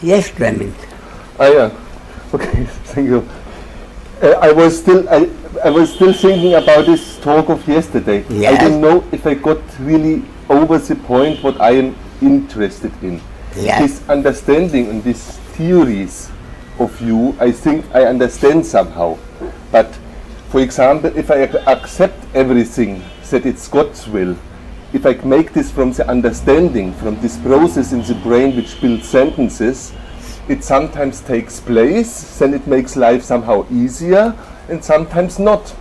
Yes, Clement. Yeah. Okay, thank you. I was still thinking about this talk of yesterday. Yes. I don't know if I got really over the point what I am interested in. Yes. This understanding and these theories of you, I think I understand somehow. But for example, if I accept everything that it's God's will, if I make this from the understanding, from this process in the brain which builds sentences, it sometimes takes place, then it makes life somehow easier, and sometimes not.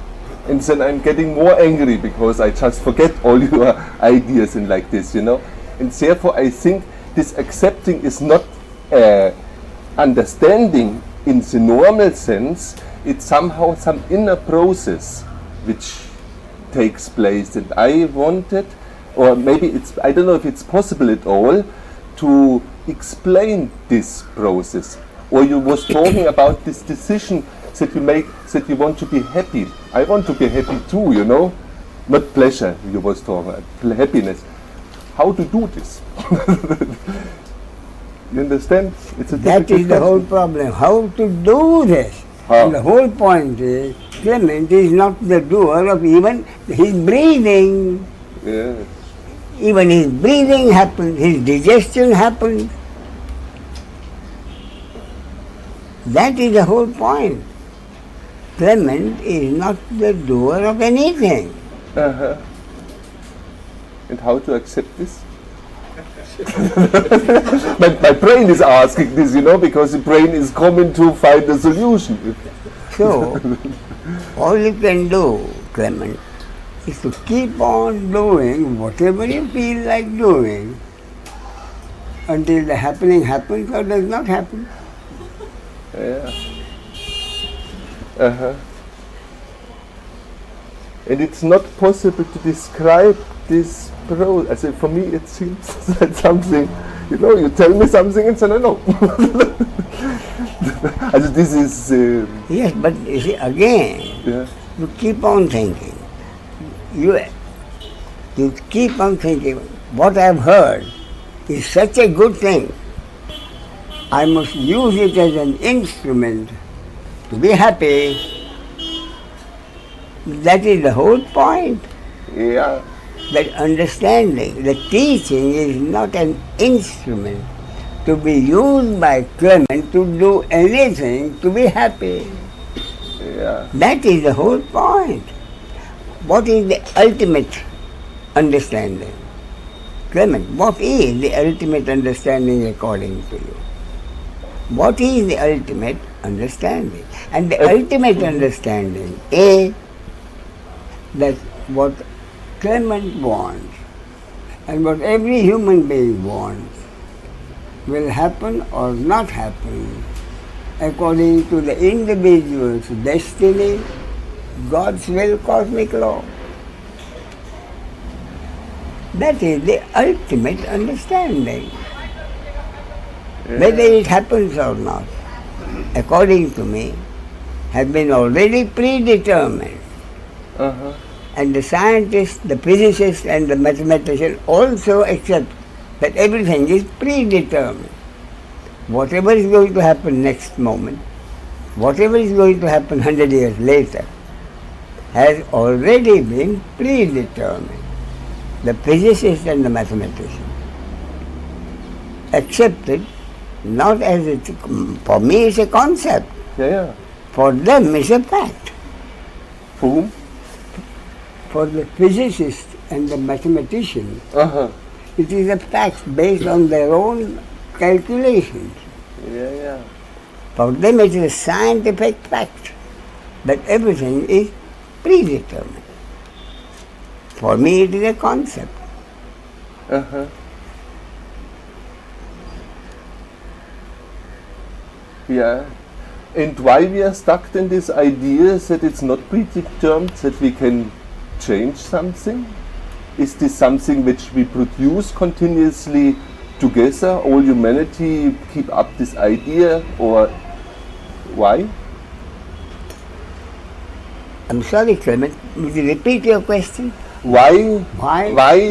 And then I'm getting more angry because I just forget all your ideas and like this, you know. And therefore I think this accepting is not understanding in the normal sense, it's somehow some inner process which takes place. And I wanted, or maybe it's, I don't know if it's possible at all, to explain this process. Or you was talking about this decision that you make, that you want to be happy. I want to be happy too, you know. Not pleasure, you was talking about, happiness. How to do this? You understand? It's a That is the whole problem. How to do this? And the whole point is, Clement is not the doer of even his breathing. Yes. Even his breathing happens, his digestion happens. That is the whole point. Clement is not the doer of anything. And how to accept this? my brain is asking this, you know, because the brain is coming to find a solution. So, all you can do, Clement, is to keep on doing whatever you feel like doing until the happening happens or does not happen. Yeah. And it's not possible to describe this process. For me, it seems that something, you know, you tell me something and then I know. This is. Yes, but you see, again, Yeah. you keep on thinking. You keep on thinking, what I have heard is such a good thing. I must use it as an instrument to be happy. That is the whole point. Yeah. That understanding, the teaching is not an instrument to be used by Clement to do anything to be happy. Yeah. That is the whole point. What is the ultimate understanding? Clement, what is the ultimate understanding according to you? What is the ultimate understanding? And the ultimate understanding is that what Clement wants and what every human being wants will happen or not happen according to the individual's destiny, God's will, cosmic law. That is the ultimate understanding. Yeah. Whether it happens or not, according to me, has been already predetermined. And the scientists, the physicists and the mathematicians also accept that everything is predetermined. Whatever is going to happen next moment, whatever is going to happen 100 years later, has already been predetermined. The physicists and the mathematicians accept it not as it, for me it's a concept. Yeah. For them it's a fact. For whom? For the physicists and the mathematicians, it is a fact based on their own calculations. Yeah. For them it is a scientific fact that everything is predetermined. For me it is a concept. Yeah. And why we are stuck in this idea that it's not predetermined, that we can change something? Is this something which we produce continuously together? All humanity keep up this idea, or why? I'm sorry, Clement, would you repeat your question? Why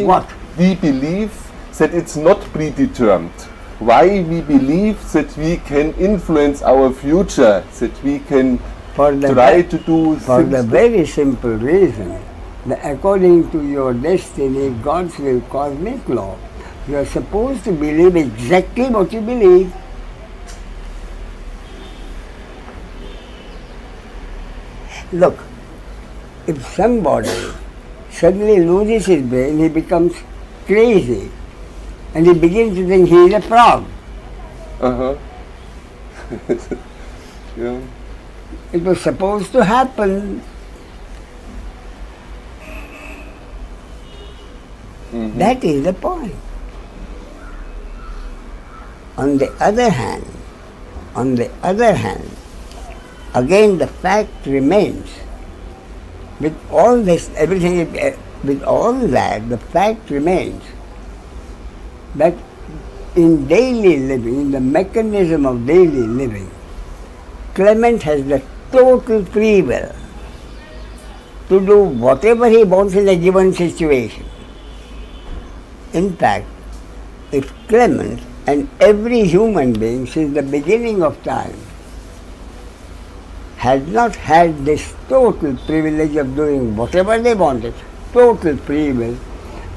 what? we believe that it's not predetermined, why we believe that we can influence our future, that we can try to do for things the very simple reason that according to your destiny, God's will, cosmic law, you are supposed to believe exactly what you believe. Look, if somebody suddenly loses his brain, he becomes crazy and he begins to think he is a frog. Uh-huh. Yeah. It was supposed to happen. Mm-hmm. That is the point. On the other hand, again the fact remains. With all this, everything, with all that, the fact remains that in daily living, in the mechanism of daily living, Clement has the total free will to do whatever he wants in a given situation. In fact, if Clement and every human being since the beginning of time had not had this total privilege of doing whatever they wanted, total free will,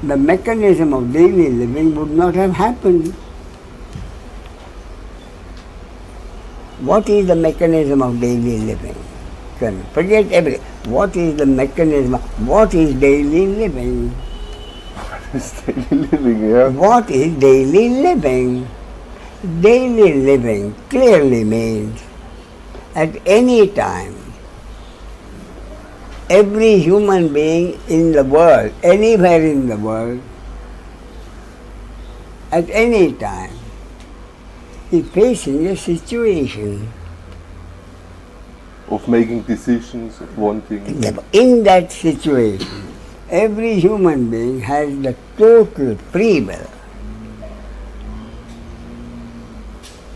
the mechanism of daily living would not have happened. What is the mechanism of daily living? Forget everything. What is the mechanism? What is daily living? Daily living, yeah. What is daily living? Daily living clearly means at any time, every human being in the world, anywhere in the world, at any time, is facing a situation Of making decisions, of wanting. in that situation. Every human being has the total free will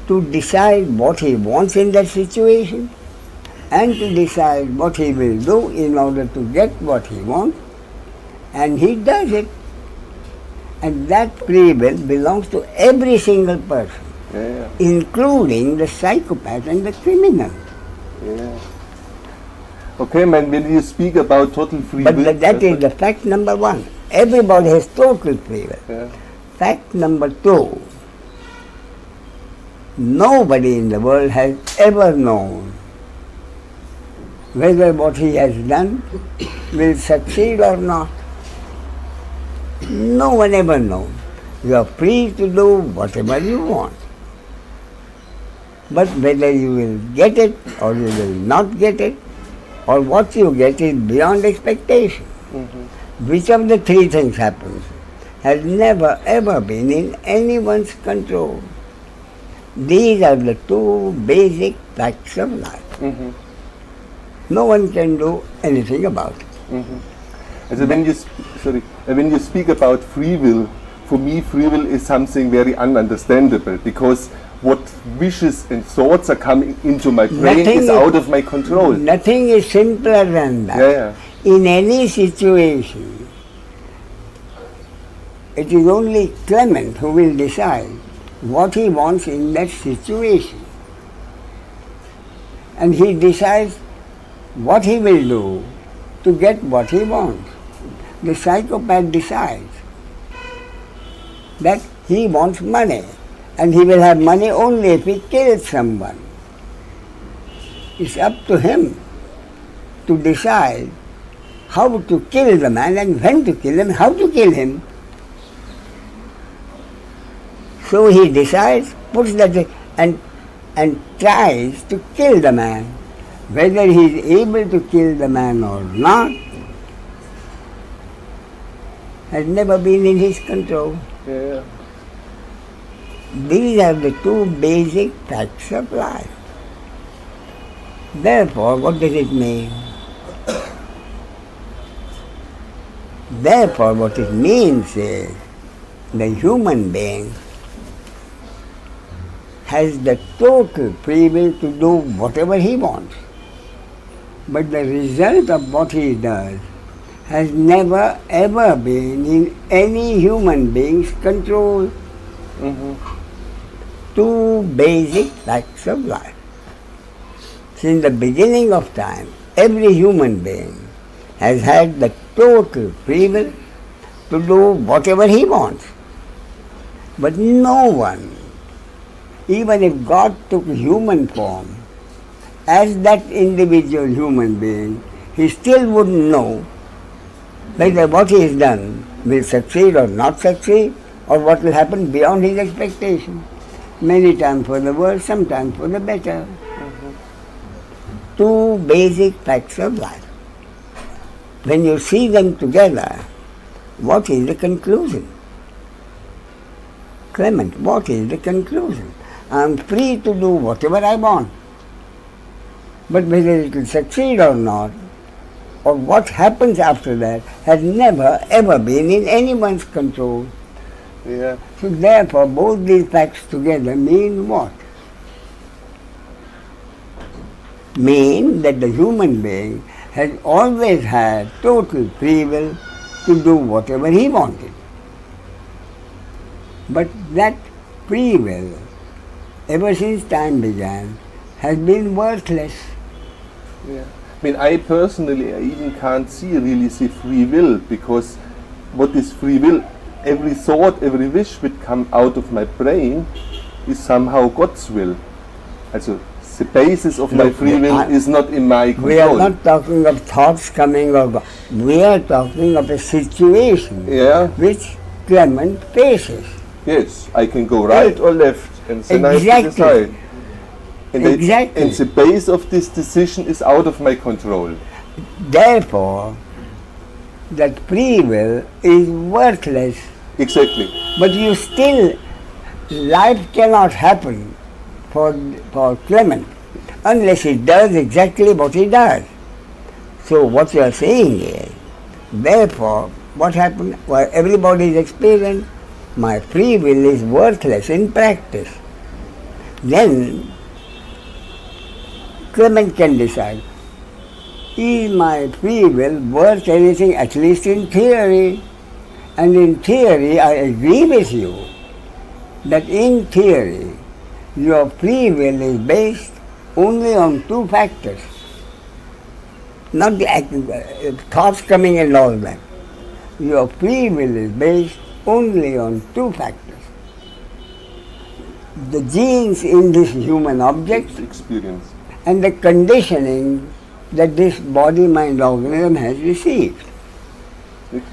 to decide what he wants in that situation and to decide what he will do in order to get what he wants, and he does it. And that free will belongs to every single person, Yeah. including the psychopath and the criminal. Yeah. Okay, man, when you speak about total free But will, that is the fact number one. Everybody has total free will. Yeah. Fact number two, nobody in the world has ever known whether what he has done will succeed or not. No one ever knows. You are free to do whatever you want. But whether you will get it or you will not get it, or what you get is beyond expectation. Mm-hmm. Which of the three things happens has never ever been in anyone's control. These are the two basic facts of life. Mm-hmm. No one can do anything about it. Mm-hmm. And so when you speak about free will, for me free will is something very ununderstandable, because what wishes and thoughts are coming into my brain is out of my control. Nothing is simpler than that. Yeah. In any situation, it is only Clement who will decide what he wants in that situation. And he decides what he will do to get what he wants. The psychopath decides that he wants money, and he will have money only if he kills someone. It's up to him to decide how to kill the man and when to kill him, how to kill him. So he decides, puts that and tries to kill the man. Whether he is able to kill the man or not has never been in his control. Yeah. These are the two basic facts of life. Therefore, what does it mean? Therefore, what it means is the human being has the total free will to do whatever he wants. But the result of what he does has never ever been in any human being's control. Mm-hmm. two basic facts of life. Since the beginning of time, every human being has had the total free will to do whatever he wants. But no one, even if God took human form as that individual human being, he still wouldn't know whether what he has done will succeed or not succeed, or what will happen beyond his expectation. Many times for the worse, sometimes for the better. Two basic facts of life. When you see them together, what is the conclusion? Clement, what is the conclusion? I am free to do whatever I want. But whether it will succeed or not, or what happens after that, has never ever been in anyone's control. Yeah. So therefore, both these facts together mean what? Mean that the human being has always had total free will to do whatever he wanted. But that free will, ever since time began, has been worthless. Yeah. I mean, I personally, I even can't really see free will, because what is free will? Every thought, every wish which come out of my brain is somehow God's will. Also, the basis of my free will is not in my control. We are not talking of thoughts coming of God. We are talking of a situation which Clement faces. Yes, I can go right or left, and then I have to decide. And the base of this decision is out of my control. Therefore, that free will is worthless. Exactly. But you still, life cannot happen for Clement unless he does exactly what he does. So what you are saying is, therefore, what happened? Well, everybody's experience, my free will is worthless in practice. Then Clement can decide, is my free will worth anything, at least in theory? And in theory, I agree with you that in theory, your free will is based only on two factors, not the thoughts coming and all that. Your free will is based only on two factors. The genes in this human object experience and the conditioning that this body-mind organism has received.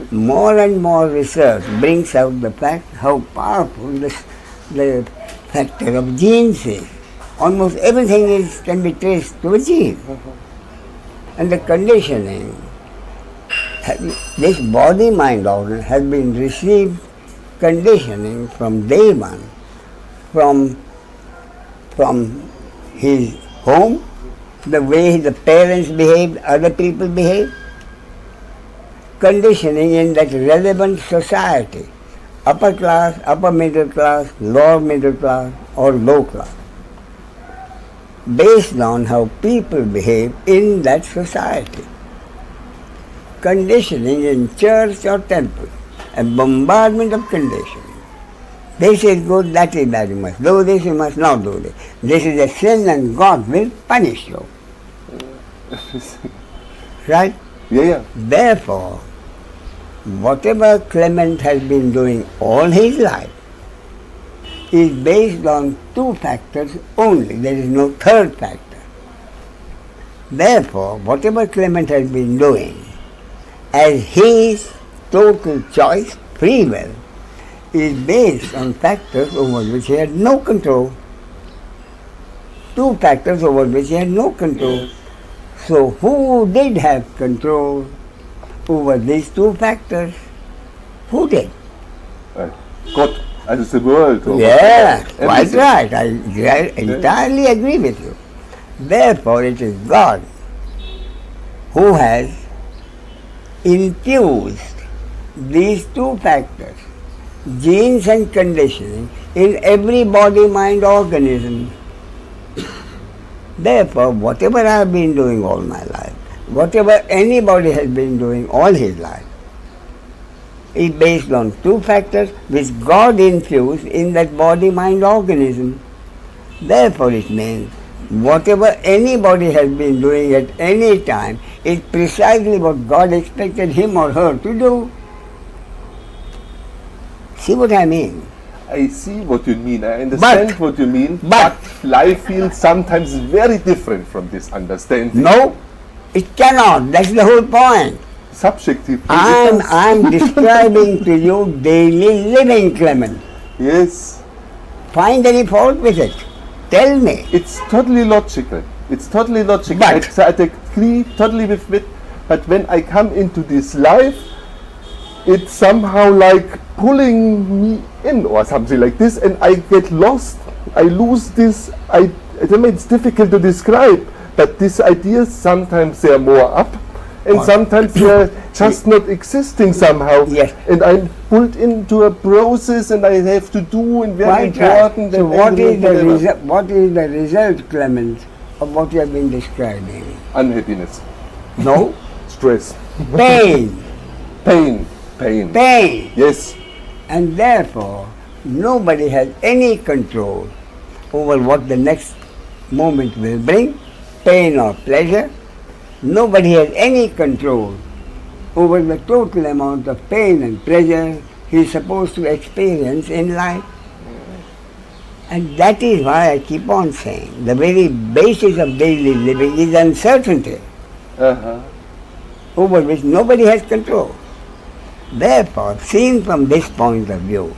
More and more research brings out the fact how powerful the factor of genes is. Almost everything can be traced to a gene. And the conditioning, this body-mind organ has been received conditioning from day one, from his home, the way the parents behaved, other people behaved, conditioning in that relevant society, upper class, upper middle class, lower middle class, or low class, based on how people behave in that society. Conditioning in church or temple, a bombardment of conditioning. This is good, that is bad, you must do this, you must not do this. This is a sin and God will punish you. Right? Yeah. Therefore, whatever Clement has been doing all his life is based on two factors only. There is no third factor. Therefore, whatever Clement has been doing as his total choice, free will, is based on factors over which he had no control. Two factors over which he had no control. So who did have control over these two factors? Who did? God, as the world. Yeah, quite right. I entirely agree with you. Therefore, it is God who has infused these two factors, genes and conditioning, in every body-mind organism. Therefore, whatever I have been doing all my life, whatever anybody has been doing all his life, is based on two factors which God infused in that body-mind organism. Therefore it means whatever anybody has been doing at any time is precisely what God expected him or her to do. See what I mean? I see what you mean. I understand what you mean. But life feels sometimes very different from this understanding. No, it cannot. That's the whole point. Subjective. I'm describing to you daily living, Clement. Yes. Find any fault with it. Tell me. It's totally logical. It's totally logical. But I agree totally with it. But when I come into this life, it's somehow like pulling me in or something like this, and I get lost. I lose this. I don't know, it's difficult to describe, but these ideas sometimes they are more up, and sometimes they are just not existing somehow. Yes. And I'm pulled into a process, and I have to do and very important. So what is the result, Clement, of what you have been describing? Unhappiness. No. Stress. Pain. Pain. Yes. And therefore, nobody has any control over what the next moment will bring, pain or pleasure. Nobody has any control over the total amount of pain and pleasure he is supposed to experience in life. And that is why I keep on saying the very basis of daily living is uncertainty, over which nobody has control. Therefore, seen from this point of view,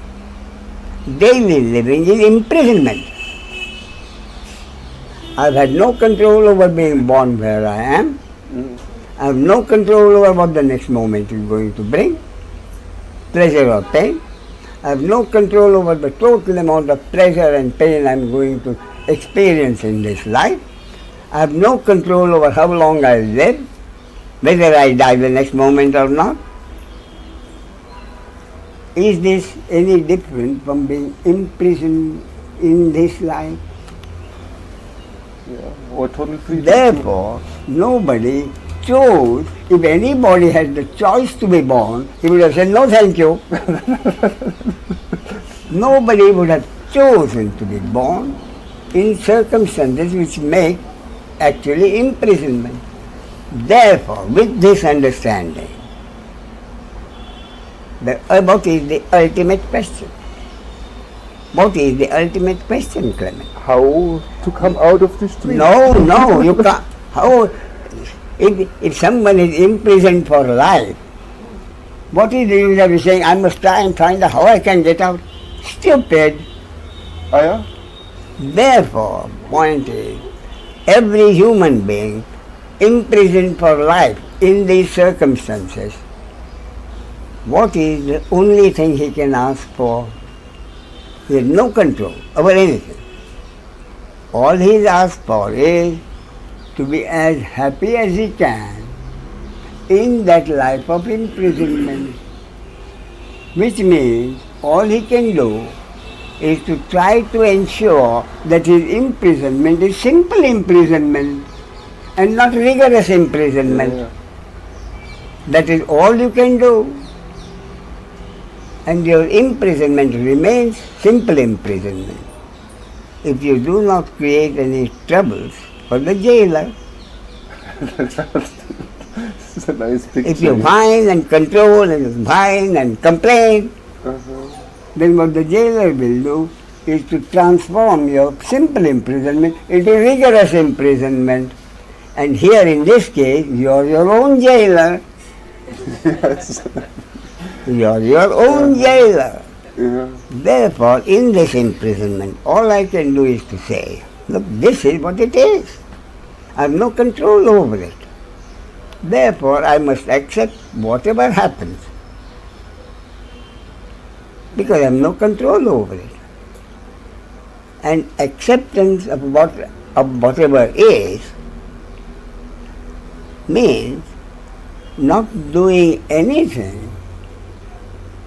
daily living is imprisonment. I've had no control over being born where I am. I have no control over what the next moment is going to bring, pleasure or pain. I have no control over the total amount of pleasure and pain I'm going to experience in this life. I have no control over how long I live, whether I die the next moment or not. Is this any different from being imprisoned in this life? Yeah, or total freedom. Therefore, nobody chose. If anybody had the choice to be born, he would have said, no thank you. Nobody would have chosen to be born in circumstances which make actually imprisonment. Therefore, with this understanding, what is the ultimate question? What is the ultimate question, Clement? How to come out of this dream? No, you can't. How? If someone is imprisoned for life, what is the use of saying, I must try and find out how I can get out? Stupid. Ah, yeah? Therefore, point is, every human being imprisoned for life in these circumstances, what is the only thing he can ask for? He has no control over anything. All he is asked for is to be as happy as he can in that life of imprisonment, which means all he can do is to try to ensure that his imprisonment is simple imprisonment and not rigorous imprisonment. Yeah. That is all you can do. And your imprisonment remains simple imprisonment. If you do not create any troubles for the jailer, this is a nice picture. if you whine and control and whine and complain, then what the jailer will do is to transform your simple imprisonment into rigorous imprisonment. And here in this case, you are your own jailer. Yes. You are your own jailer. Yeah. Therefore, in this imprisonment, all I can do is to say, look, this is what it is. I have no control over it. Therefore, I must accept whatever happens, because I have no control over it. And acceptance of whatever is means not doing anything,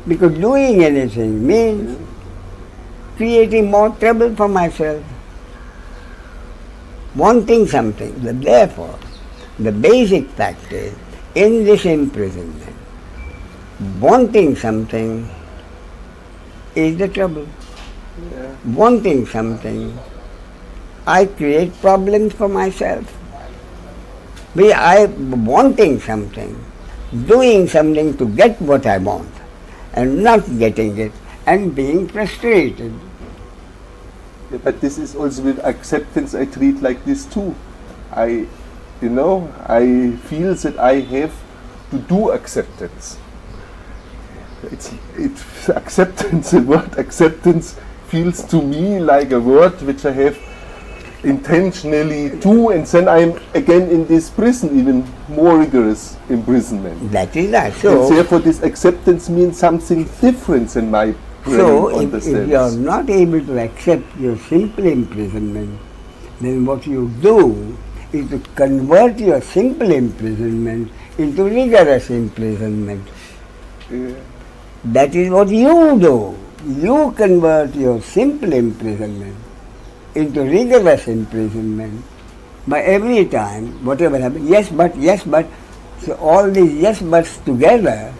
because doing anything means creating more trouble for myself, wanting something. Therefore, the basic fact is, in this imprisonment, wanting something is the trouble. Yeah. Wanting something I create problems for myself. I wanting something, doing something to get what I want, and not getting it, and being frustrated. Yeah, but this is also with acceptance. I treat like this too. I feel that I have to do acceptance. It's acceptance. The word acceptance feels to me like a word which I have intentionally do, and then I'm again in this prison, even more rigorous imprisonment. That is that. So, and therefore this acceptance means something different than my brain understands. If you are not able to accept your simple imprisonment, then what you do is to convert your simple imprisonment into rigorous imprisonment. Yeah. That is what you do. You convert your simple imprisonment into rigorous imprisonment by every time, whatever happens, yes but, so all these yes buts together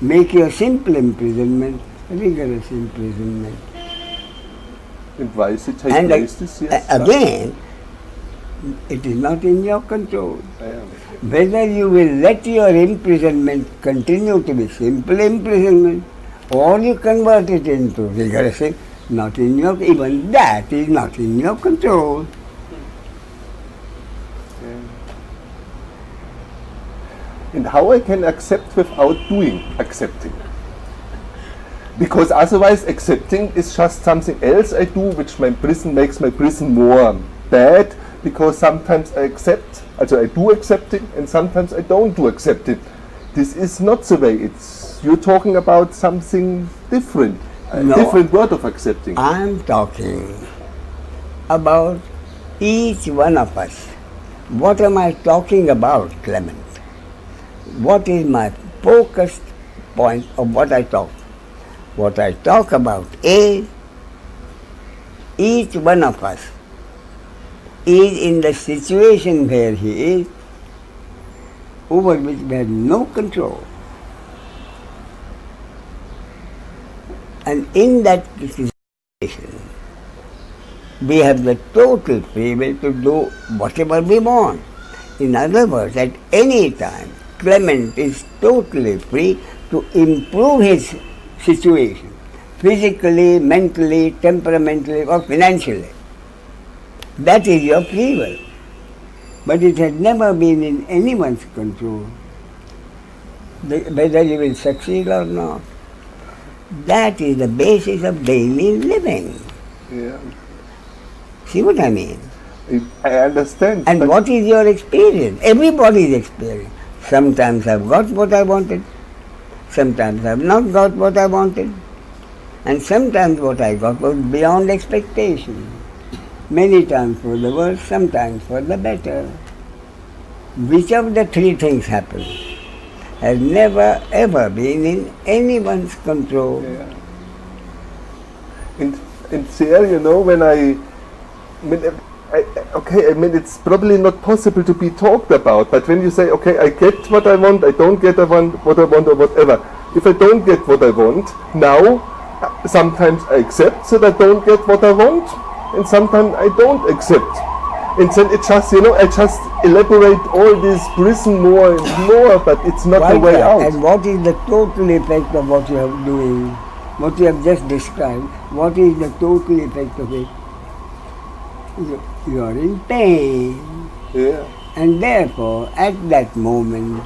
make your simple imprisonment rigorous imprisonment. And why is it take place this? Yes, again, it is not in your control. Whether you will let your imprisonment continue to be simple imprisonment or you convert it into rigorous, not in your, even that is not in your control. And how I can accept without doing accepting? Because otherwise accepting is just something else I do which makes my prison more bad, because sometimes I accept, also I do accepting, and sometimes I don't do accepting. This is not the way. You're talking about something different. A different word of accepting. I'm talking about each one of us. What am I talking about, Clement? What is my focused point of what I talk? What I talk about is each one of us is in the situation where he is, over which we have no control. And in that situation, we have the total free will to do whatever we want. In other words, at any time, Clement is totally free to improve his situation, physically, mentally, temperamentally, or financially. That is your free will. But it has never been in anyone's control, whether you will succeed or not. That is the basis of daily living. Yeah. See what I mean? I understand. And what is your experience? Everybody's experience. Sometimes I've got what I wanted, sometimes I've not got what I wanted, and sometimes what I got was beyond expectation. Many times for the worse, sometimes for the better. Which of the three things happen has never ever been in anyone's control. Yeah. And there, when it's probably not possible to be talked about, but when you say, okay, I get what I want, I don't get what I want, or whatever. If I don't get what I want, now, sometimes I accept that I don't get what I want, and sometimes I don't accept. And then it just, I just elaborate all this prison more and more, but it's not the way out. And what is the total effect of what you are doing? What you have just described, what is the total effect of it? You are in pain. Yeah. And therefore, at that moment,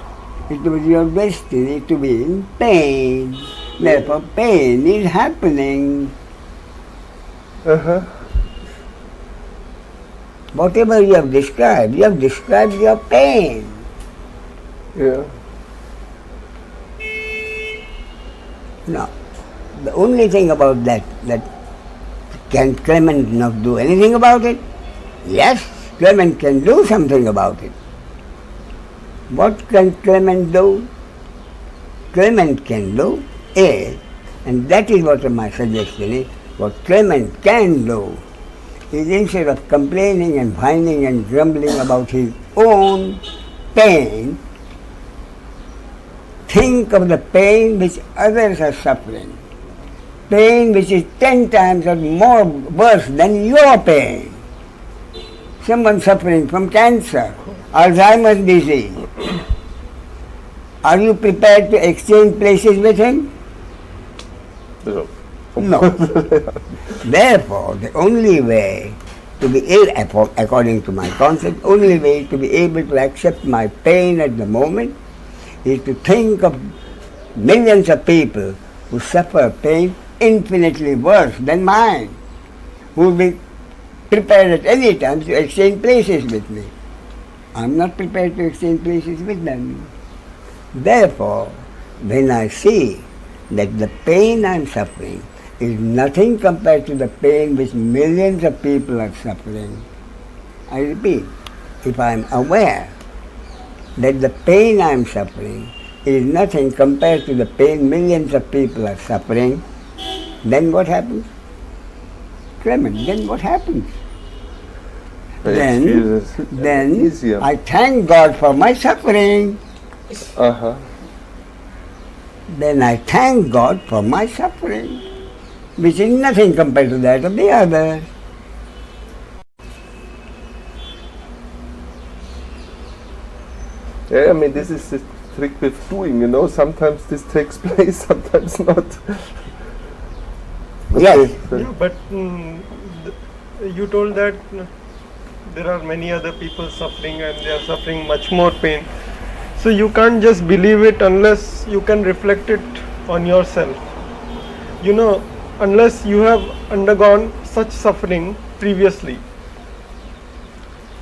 it was your destiny to be in pain. Therefore, pain is happening. Whatever you have described your pain. Yeah. Now, the only thing about that can Clement not do anything about it? Yes, Clement can do something about it. What can Clement do? Clement can do is, and that is what my suggestion is, what Clement can do is, instead of complaining and whining and grumbling about his own pain, think of the pain which others are suffering. Pain which is 10 times or more worse than your pain. someone suffering from cancer, Alzheimer's disease, are you prepared to exchange places with him? No. No. Therefore, the only way to be able, according to my concept, only way to be able to accept my pain at the moment is to think of millions of people who suffer pain infinitely worse than mine, who will be prepared at any time to exchange places with me. I'm not prepared to exchange places with them. Therefore, when I see that the pain I'm suffering is nothing compared to the pain which millions of people are suffering, I repeat, if I'm aware that the pain I'm suffering is nothing compared to the pain millions of people are suffering, then what happens? Clement, then what happens? Then I thank God for my suffering. Then I thank God for my suffering, which is nothing compared to that of the other. Yeah, I mean, this is the trick with doing, sometimes this takes place, sometimes not. Yes. Yeah, but you told that there are many other people suffering and they are suffering much more pain. So you can't just believe it unless you can reflect it on yourself. Unless you have undergone such suffering previously.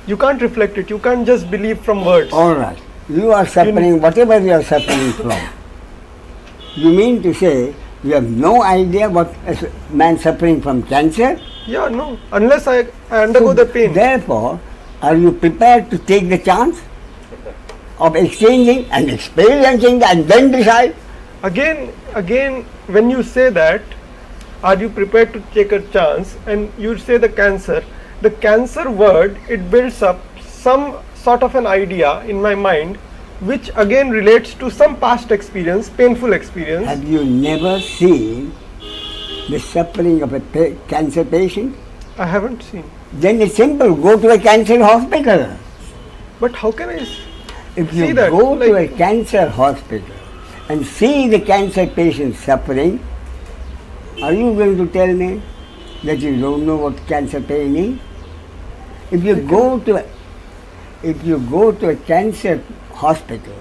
You can't reflect it. You can't just believe from words. All right. You are suffering, whatever you are suffering from. You mean to say you have no idea what a man suffering from cancer? Yeah, no. Unless I undergo the pain. Therefore, are you prepared to take the chance of exchanging and experiencing and then decide? Again, when you say that, are you prepared to take a chance, and you say the cancer word, it builds up some sort of an idea in my mind which again relates to some past experience, painful experience. Have you never seen the suffering of a cancer patient? I haven't seen. Then it's simple, go to a cancer hospital. But how can I If see you that? go to a cancer hospital and see the cancer patient suffering, are you going to tell me that you don't know what cancer pain is? If you go to a cancer hospital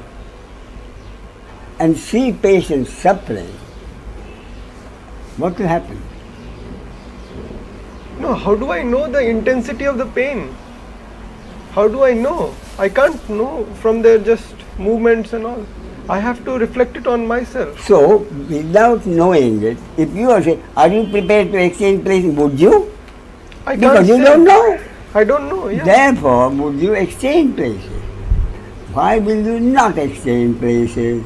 and see patients suffering, what will happen? No, how do I know the intensity of the pain? How do I know? I can't know from their just movements and all. I have to reflect it on myself. So, without knowing it, if you are saying, are you prepared to exchange places, would you? I can't Because you say. don't know. I don't know, yeah. Therefore, would you exchange places? Why will you not exchange places?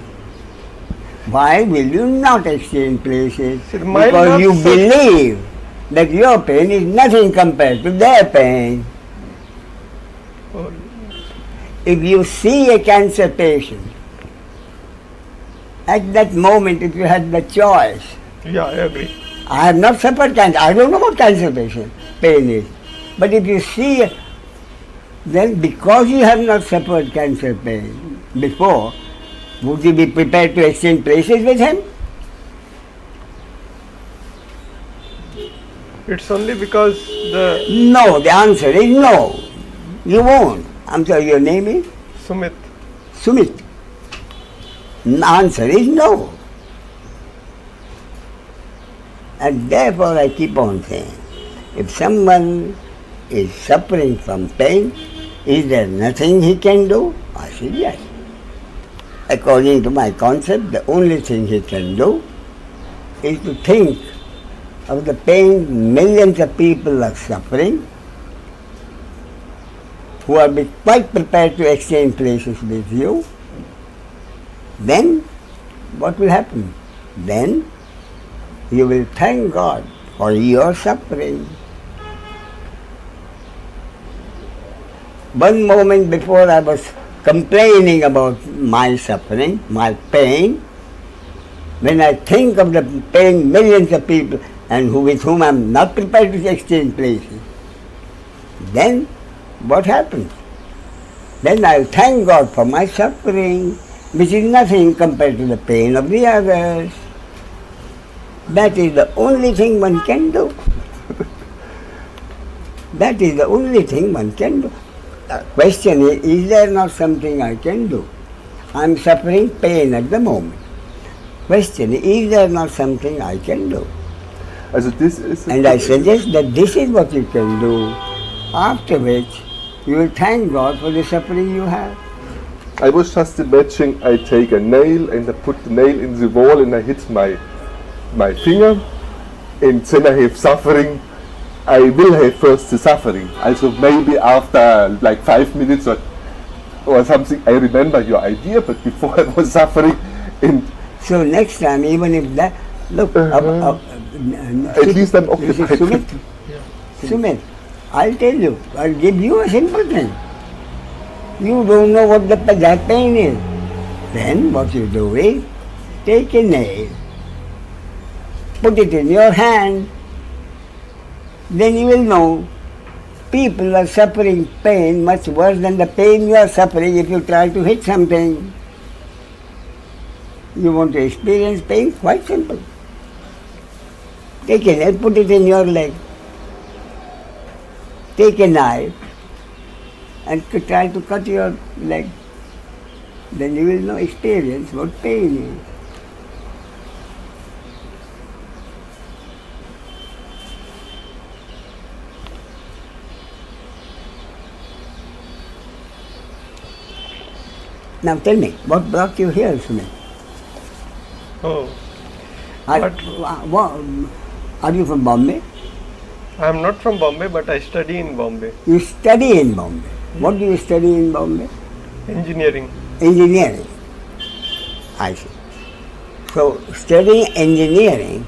Why will you not exchange places? See, the mind Because not you so- believe that your pain is nothing compared to their pain. Oh, If you see a cancer patient, at that moment, if you had the choice, yeah, I agree. I have not suffered cancer, I don't know what cancer patient pain is. But if you see, then because you have not suffered cancer pain before, would you be prepared to exchange places with him? It's only because No, the answer is no. You won't. I'm sorry, your name is? Sumit. Sumit. The answer is no. And therefore I keep on saying, if someone is suffering from pain, is there nothing he can do? I said yes. According to my concept, the only thing he can do is to think of the pain millions of people are suffering, who are quite prepared to exchange places with you. Then what will happen? Then you will thank God for your suffering. One moment before I was complaining about my suffering, my pain. When I think of the pain millions of people and with whom I am not prepared to exchange places, then what happens? Then I'll thank God for my suffering, which is nothing compared to the pain of the others. That is the only thing one can do. That is the only thing one can do. The question is there not something I can do? I'm suffering pain at the moment. Question is there not something I can do? Also this ist And I suggest that this is what you can do, after which you will thank God for the suffering you have. I was just imagining I take a nail and I put the nail in the wall and I hit my finger, and then I have suffering. I will have first the suffering. Also maybe after like 5 minutes or something, I remember your idea, but before I was suffering. And So next time, even if that, look, at least I'm occupied. Sumit, I'll tell you, I'll give you a simple thing. You don't know what that pain is. Then what you do is, take a nail, put it in your hand, then you will know people are suffering pain much worse than the pain you are suffering if you try to hit something. You want to experience pain? Quite simple. Take a nail, put it in your leg. Take a knife and try to cut your leg. Then you will know, experience what pain is. Now tell me, what brought you here, Sumit? Oh, Are you from Bombay? I am not from Bombay, but I study in Bombay. You study in Bombay. What do you study in Bombay? Engineering. Engineering. I see. So, studying engineering,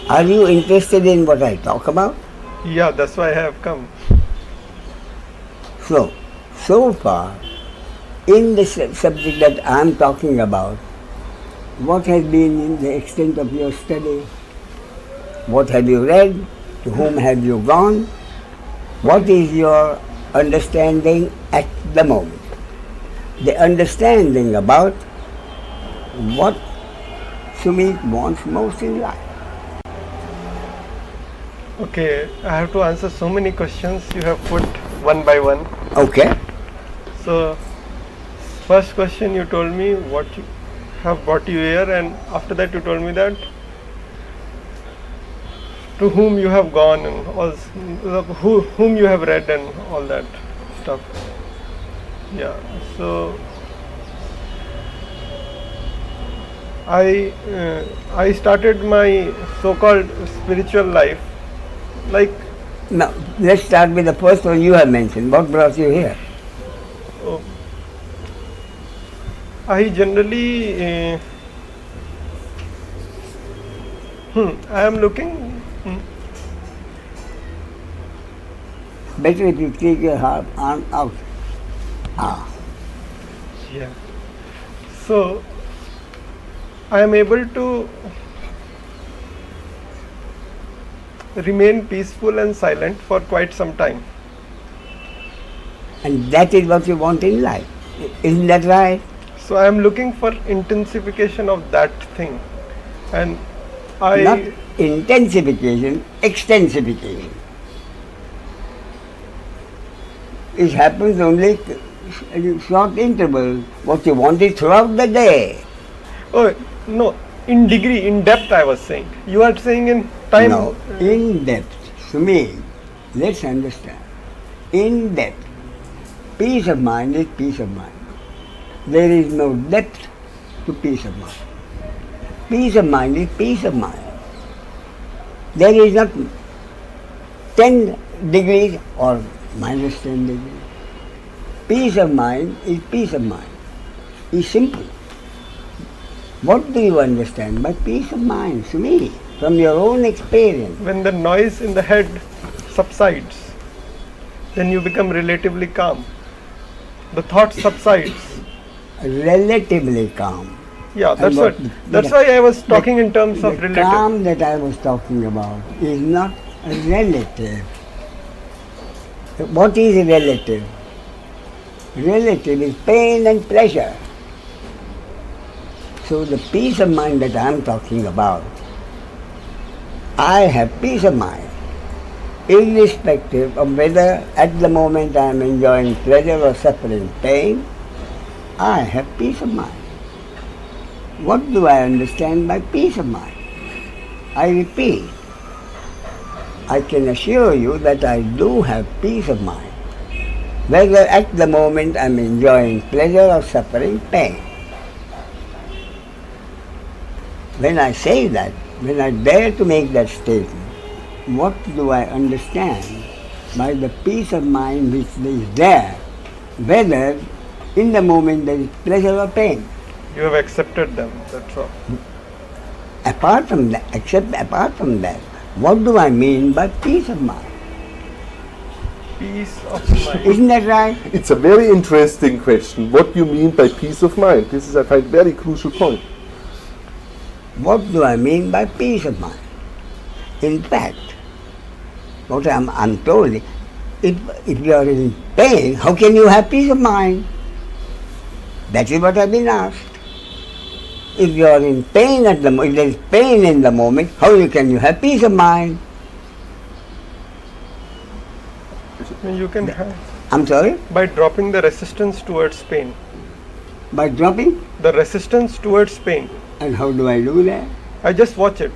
are you interested in what I talk about? Yeah, that's why I have come. So far, in the subject that I am talking about, what has been the extent of your study? What have you read? To whom have you gone? What is your understanding at the moment? The understanding about what Sumit wants most in life. Okay, I have to answer so many questions you have put one by one. Okay. So, first question you told me what have brought you here, and after that you told me that to whom you have gone and all, whom you have read and all that stuff. Yeah, so I started my so-called spiritual life like. Now, let's start with the first one you have mentioned. What brought you here? Oh, I generally I am looking. Better if you take your arm out. Yeah. So I am able to remain peaceful and silent for quite some time. And that is what you want in life. Isn't that right? So I am looking for intensification of that thing, and Not intensification, extensification. It happens only in short intervals. What you want is throughout the day. oh no, in degree, in depth I was saying. You are saying in time. No, in depth. Sumit, let's understand. In depth. Peace of mind is peace of mind. There is no depth to peace of mind. Peace of mind is peace of mind. There is not 10 degrees or minus 10 degrees. Peace of mind is peace of mind. It's simple. What do you understand by peace of mind, Sumit, from your own experience? When the noise in the head subsides, then you become relatively calm. The thought subsides. Relatively calm. Yeah, that's what. That's why I was talking in terms of the relative. calm that I was talking about is not relative. What is relative? Relative is pain and pleasure. So the peace of mind that I am talking about, I have peace of mind, irrespective of whether at the moment I am enjoying pleasure or suffering pain, I have peace of mind. What do I understand by peace of mind? I repeat, I can assure you that I do have peace of mind, whether at the moment I am enjoying pleasure or suffering pain. When I say that, when I dare to make that statement, what do I understand by the peace of mind which is there, whether in the moment there is pleasure or pain? You have accepted them, that's all. Apart from that, what do I mean by peace of mind? Peace of mind. Isn't that right? It's a very interesting question. What do you mean by peace of mind? This is, I find, very crucial point. What do I mean by peace of mind? In fact, what I'm told, if you are in pain, how can you have peace of mind? That is what I've been asked. If you are in pain if there is pain in the moment, how can you have peace of mind? You can have I'm sorry? by dropping the resistance towards pain. By dropping? The resistance towards pain. And how do I do that? I just watch it.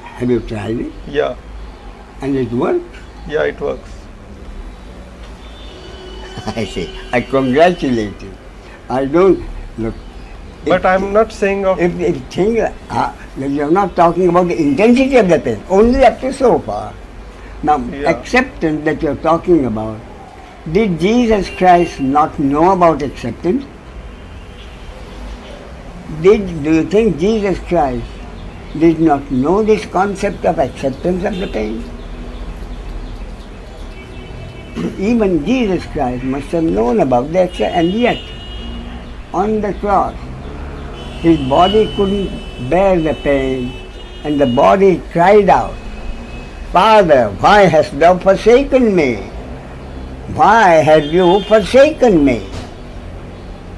Have you tried it? Yeah, And it works? yeah, it works. I say, I congratulate you. I don't, look. But I'm not saying of If you're not talking about the intensity of the pain, only up to so far. Now, Yeah. acceptance that you're talking about, did Jesus Christ not know about acceptance? Do you think Jesus Christ did not know this concept of acceptance of the pain? Even Jesus Christ must have known about the acceptance, and yet, on the cross, his body couldn't bear the pain, and the body cried out, Father, why hast thou forsaken me? Why have you forsaken me?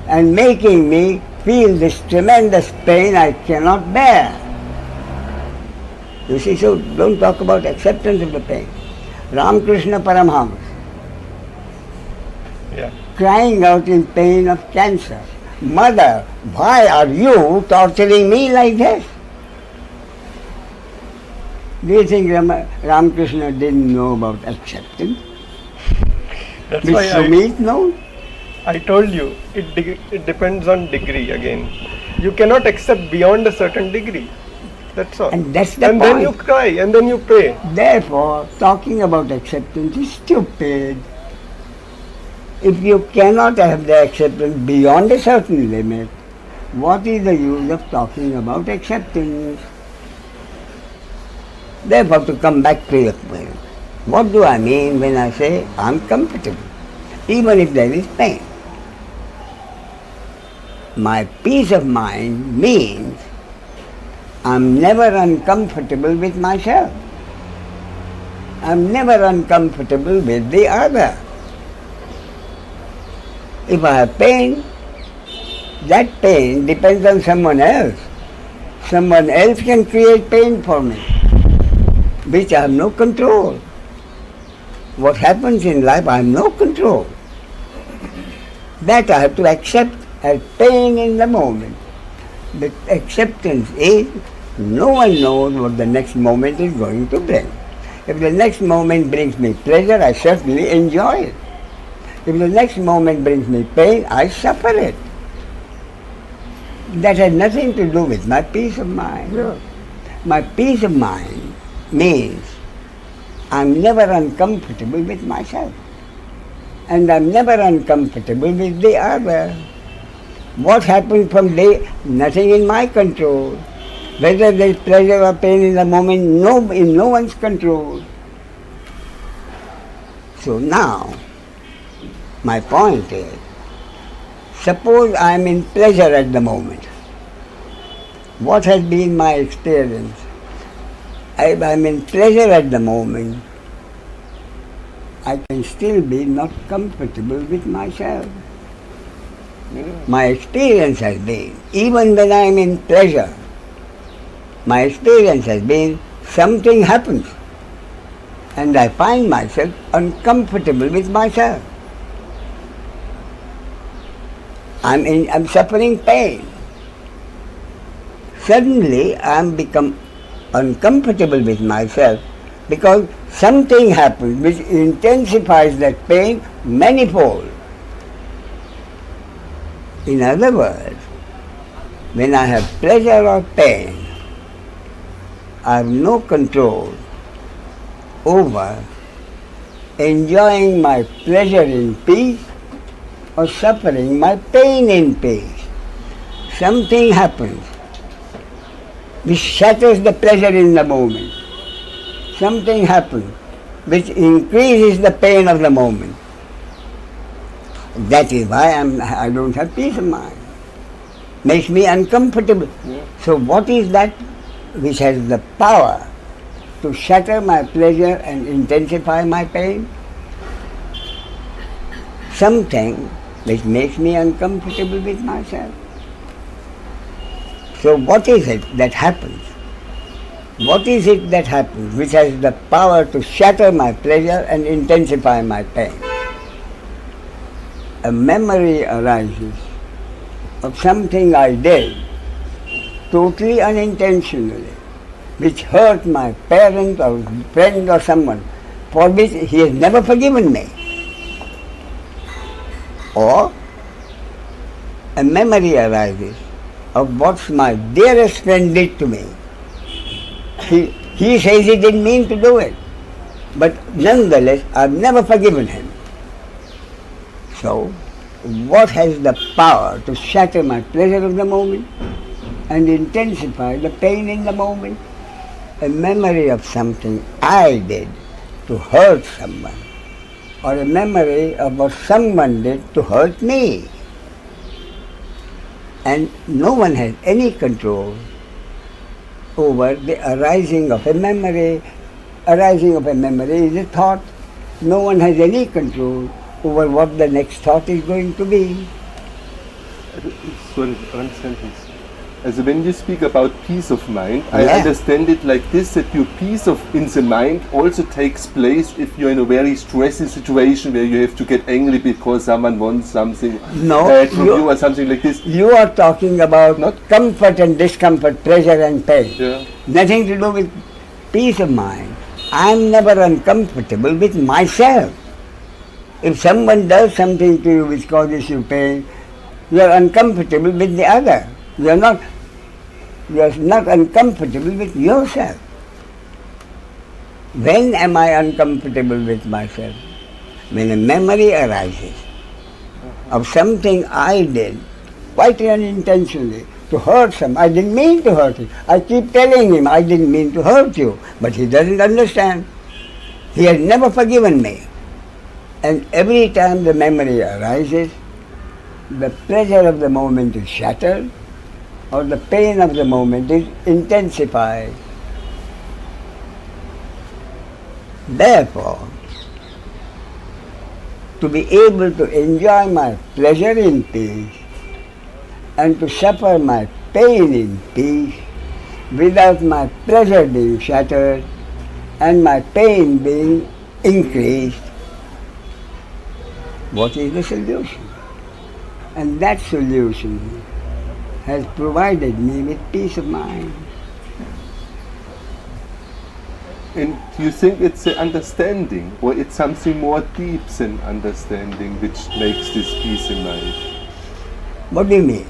And making me feel this tremendous pain I cannot bear. You see, so don't talk about acceptance of the pain. Ramakrishna Paramhams, yeah. crying out in pain of cancer, Mother, why are you torturing me like this? Do you think Ramakrishna didn't know about acceptance? That's Did why Sumit know? I told you it depends on degree again. You cannot accept beyond a certain degree. That's all. And that's the and point. then you cry and then you pray. Therefore, talking about acceptance is stupid. If you cannot have the acceptance beyond a certain limit, what is the use of talking about acceptance? Therefore, to come back to your point, what do I mean when I say I'm comfortable, even if there is pain? My peace of mind means I'm never uncomfortable with myself. I'm never uncomfortable with the other. If I have pain, that pain depends on someone else. Someone else can create pain for me, which I have no control. What happens in life, I have no control. That I have to accept as pain in the moment. The acceptance is no one knows what the next moment is going to bring. If the next moment brings me pleasure, I certainly enjoy it. If the next moment brings me pain, I suffer it. That has nothing to do with my peace of mind. Yeah. My peace of mind means I'm never uncomfortable with myself. And I'm never uncomfortable with the other. What happens from there? Nothing in my control. Whether there is pleasure or pain in the moment, in no one's control. So now, my point is, suppose I am in pleasure at the moment. What has been my experience? I am in pleasure at the moment. I can still be not comfortable with myself. Yeah. My experience has been, even when I am in pleasure, my experience has been something happens and I find myself uncomfortable with myself. I'm suffering pain. Suddenly I am become uncomfortable with myself because something happens which intensifies that pain manifold. In other words, when I have pleasure or pain, I have no control over enjoying my pleasure in peace or suffering my pain in peace. Something happens which shatters the pleasure in the moment. Something happens which increases the pain of the moment. That is why I don't have peace of mind. Makes me uncomfortable. Yeah. So what is that which has the power to shatter my pleasure and intensify my pain? Something which makes me uncomfortable with myself. So what is it that happens? What is it that happens which has the power to shatter my pleasure and intensify my pain? A memory arises of something I did totally unintentionally, which hurt my parent or friend or someone, for which he has never forgiven me. Or a memory arises of what my dearest friend did to me. He says he didn't mean to do it, but nonetheless I've never forgiven him. So, what has the power to shatter my pleasure of the moment and intensify the pain in the moment? A memory of something I did to hurt someone, or a memory of what someone did to hurt me. And no one has any control over the arising of a memory. Arising of a memory is a thought. No one has any control over what the next thought is going to be. Sorry, one sentence. As when you speak about peace of mind, I Yeah. understand it like this, that your peace in the mind also takes place if you're in a very stressy situation where you have to get angry because someone wants something No, from you or something like this. You are talking about Not- comfort and discomfort, pleasure and pain. Yeah. Nothing to do with peace of mind. I am never uncomfortable with myself. If someone does something to you which causes you pain, you are uncomfortable with the other. You are not uncomfortable with yourself. When am I uncomfortable with myself? When a memory arises of something I did quite unintentionally to hurt someone. I didn't mean to hurt him. I keep telling him I didn't mean to hurt you, but he doesn't understand. He has never forgiven me. And every time the memory arises, the pleasure of the moment is shattered, or the pain of the moment is intensified. Therefore, to be able to enjoy my pleasure in peace and to suffer my pain in peace without my pleasure being shattered and my pain being increased, what is the solution? And that solution has provided me with peace of mind. And you think it's the understanding, or it's something more deep than understanding which makes this peace in mind? What do you mean?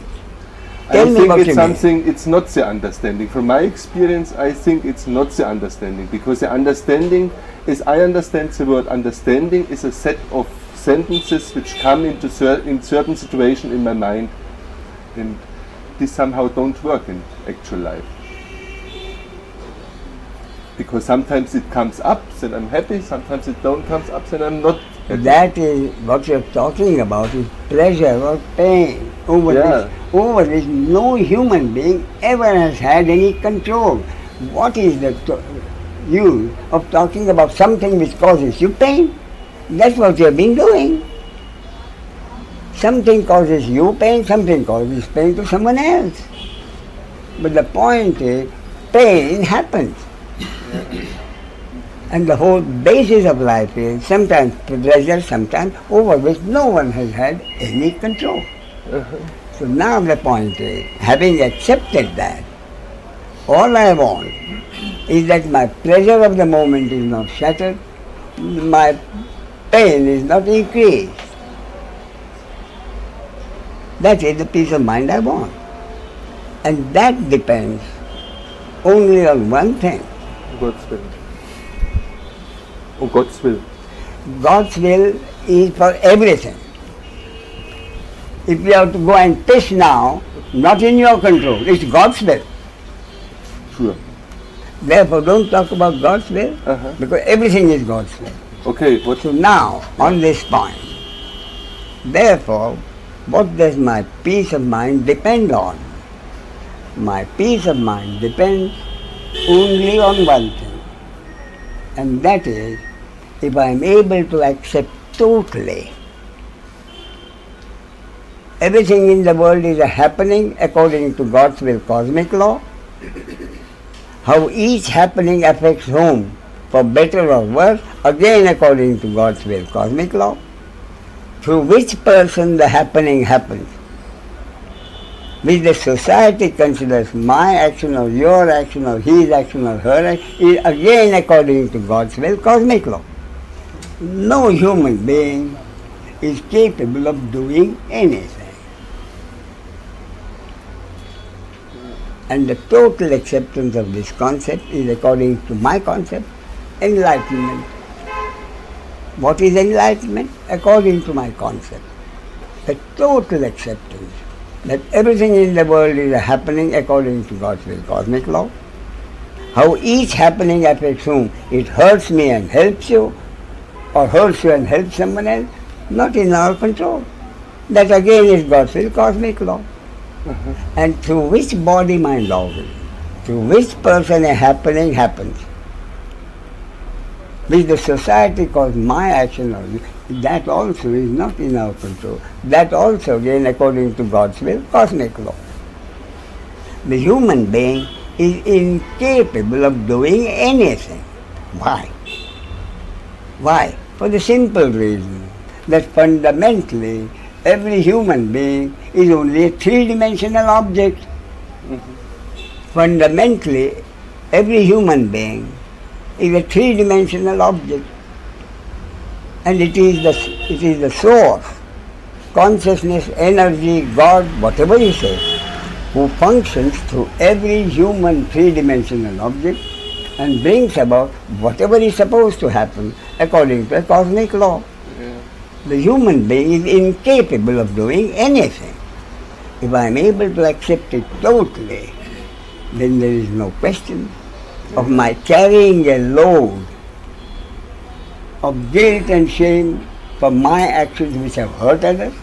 I Tell me think what it's you something, it's not the understanding. From my experience, I think it's not the understanding, because the understanding, as I understand the word understanding, is a set of sentences which come into in certain situation in my mind, and this somehow don't work in actual life. Because sometimes it comes up, then I'm happy, sometimes it don't comes up, then I'm not happy. That is what you're talking about, is pleasure or pain. Over this, no human being ever has had any control. What is the use of talking about something which causes you pain? That's what you have been doing. Something causes you pain, something causes pain to someone else. But the point is, pain happens. And the whole basis of life is sometimes pleasure, sometimes over which no one has had any control. So now the point is, having accepted that, all I want is that my pleasure of the moment is not shattered, my pain is not increased. That is the peace of mind I want. And that depends only on one thing. God's will. Oh, God's will. God's will is for everything. If you have to go and piss now, not in your control, it's God's will. Sure. Therefore, don't talk about God's will, because everything is God's will. Okay, what? So now, on this point, therefore, what does my peace of mind depend on? My peace of mind depends only on one thing, and that is, if I am able to accept totally everything in the world is a happening according to God's will, cosmic law, how each happening affects whom, for better or worse, again according to God's will, cosmic law, through which person the happening happens, which the society considers my action or your action or his action or her action, is again according to God's will, cosmic law. No human being is capable of doing anything. And the total acceptance of this concept is according to my concept, enlightenment. What is enlightenment? According to my concept, the total acceptance that everything in the world is a happening according to God's will, cosmic law. How each happening affects whom? It hurts me and helps you, or hurts you and helps someone else, not in our control. That again is God's will, cosmic law. And through which body, mind, organ, through which person a happening happens, which the society calls my action or that also is not in our control. That also again according to God's will, cosmic law. The human being is incapable of doing anything. Why? Why? For the simple reason that fundamentally every human being is only a three-dimensional object. Fundamentally, every human being is a three-dimensional object. And it is the source, consciousness, energy, God, whatever you say, who functions through every human three-dimensional object and brings about whatever is supposed to happen according to a cosmic law. The human being is incapable of doing anything. If I am able to accept it totally, then there is no question of my carrying a load of guilt and shame for my actions which have hurt others,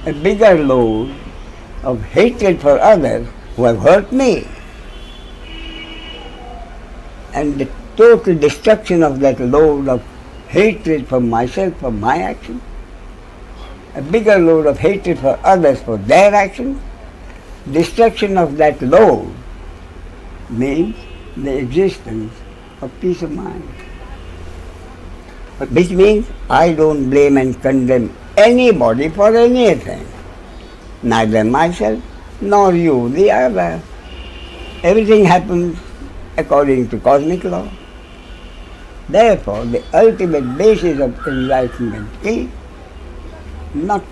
a bigger load of hatred for others who have hurt me, and the total destruction of that load of hatred for myself for my action, a bigger load of hatred for others for their actions. Destruction of that load means the existence of peace of mind. Which means I don't blame and condemn anybody for anything, neither myself nor you the other. Everything happens according to cosmic law. Therefore, the ultimate basis of enlightenment is not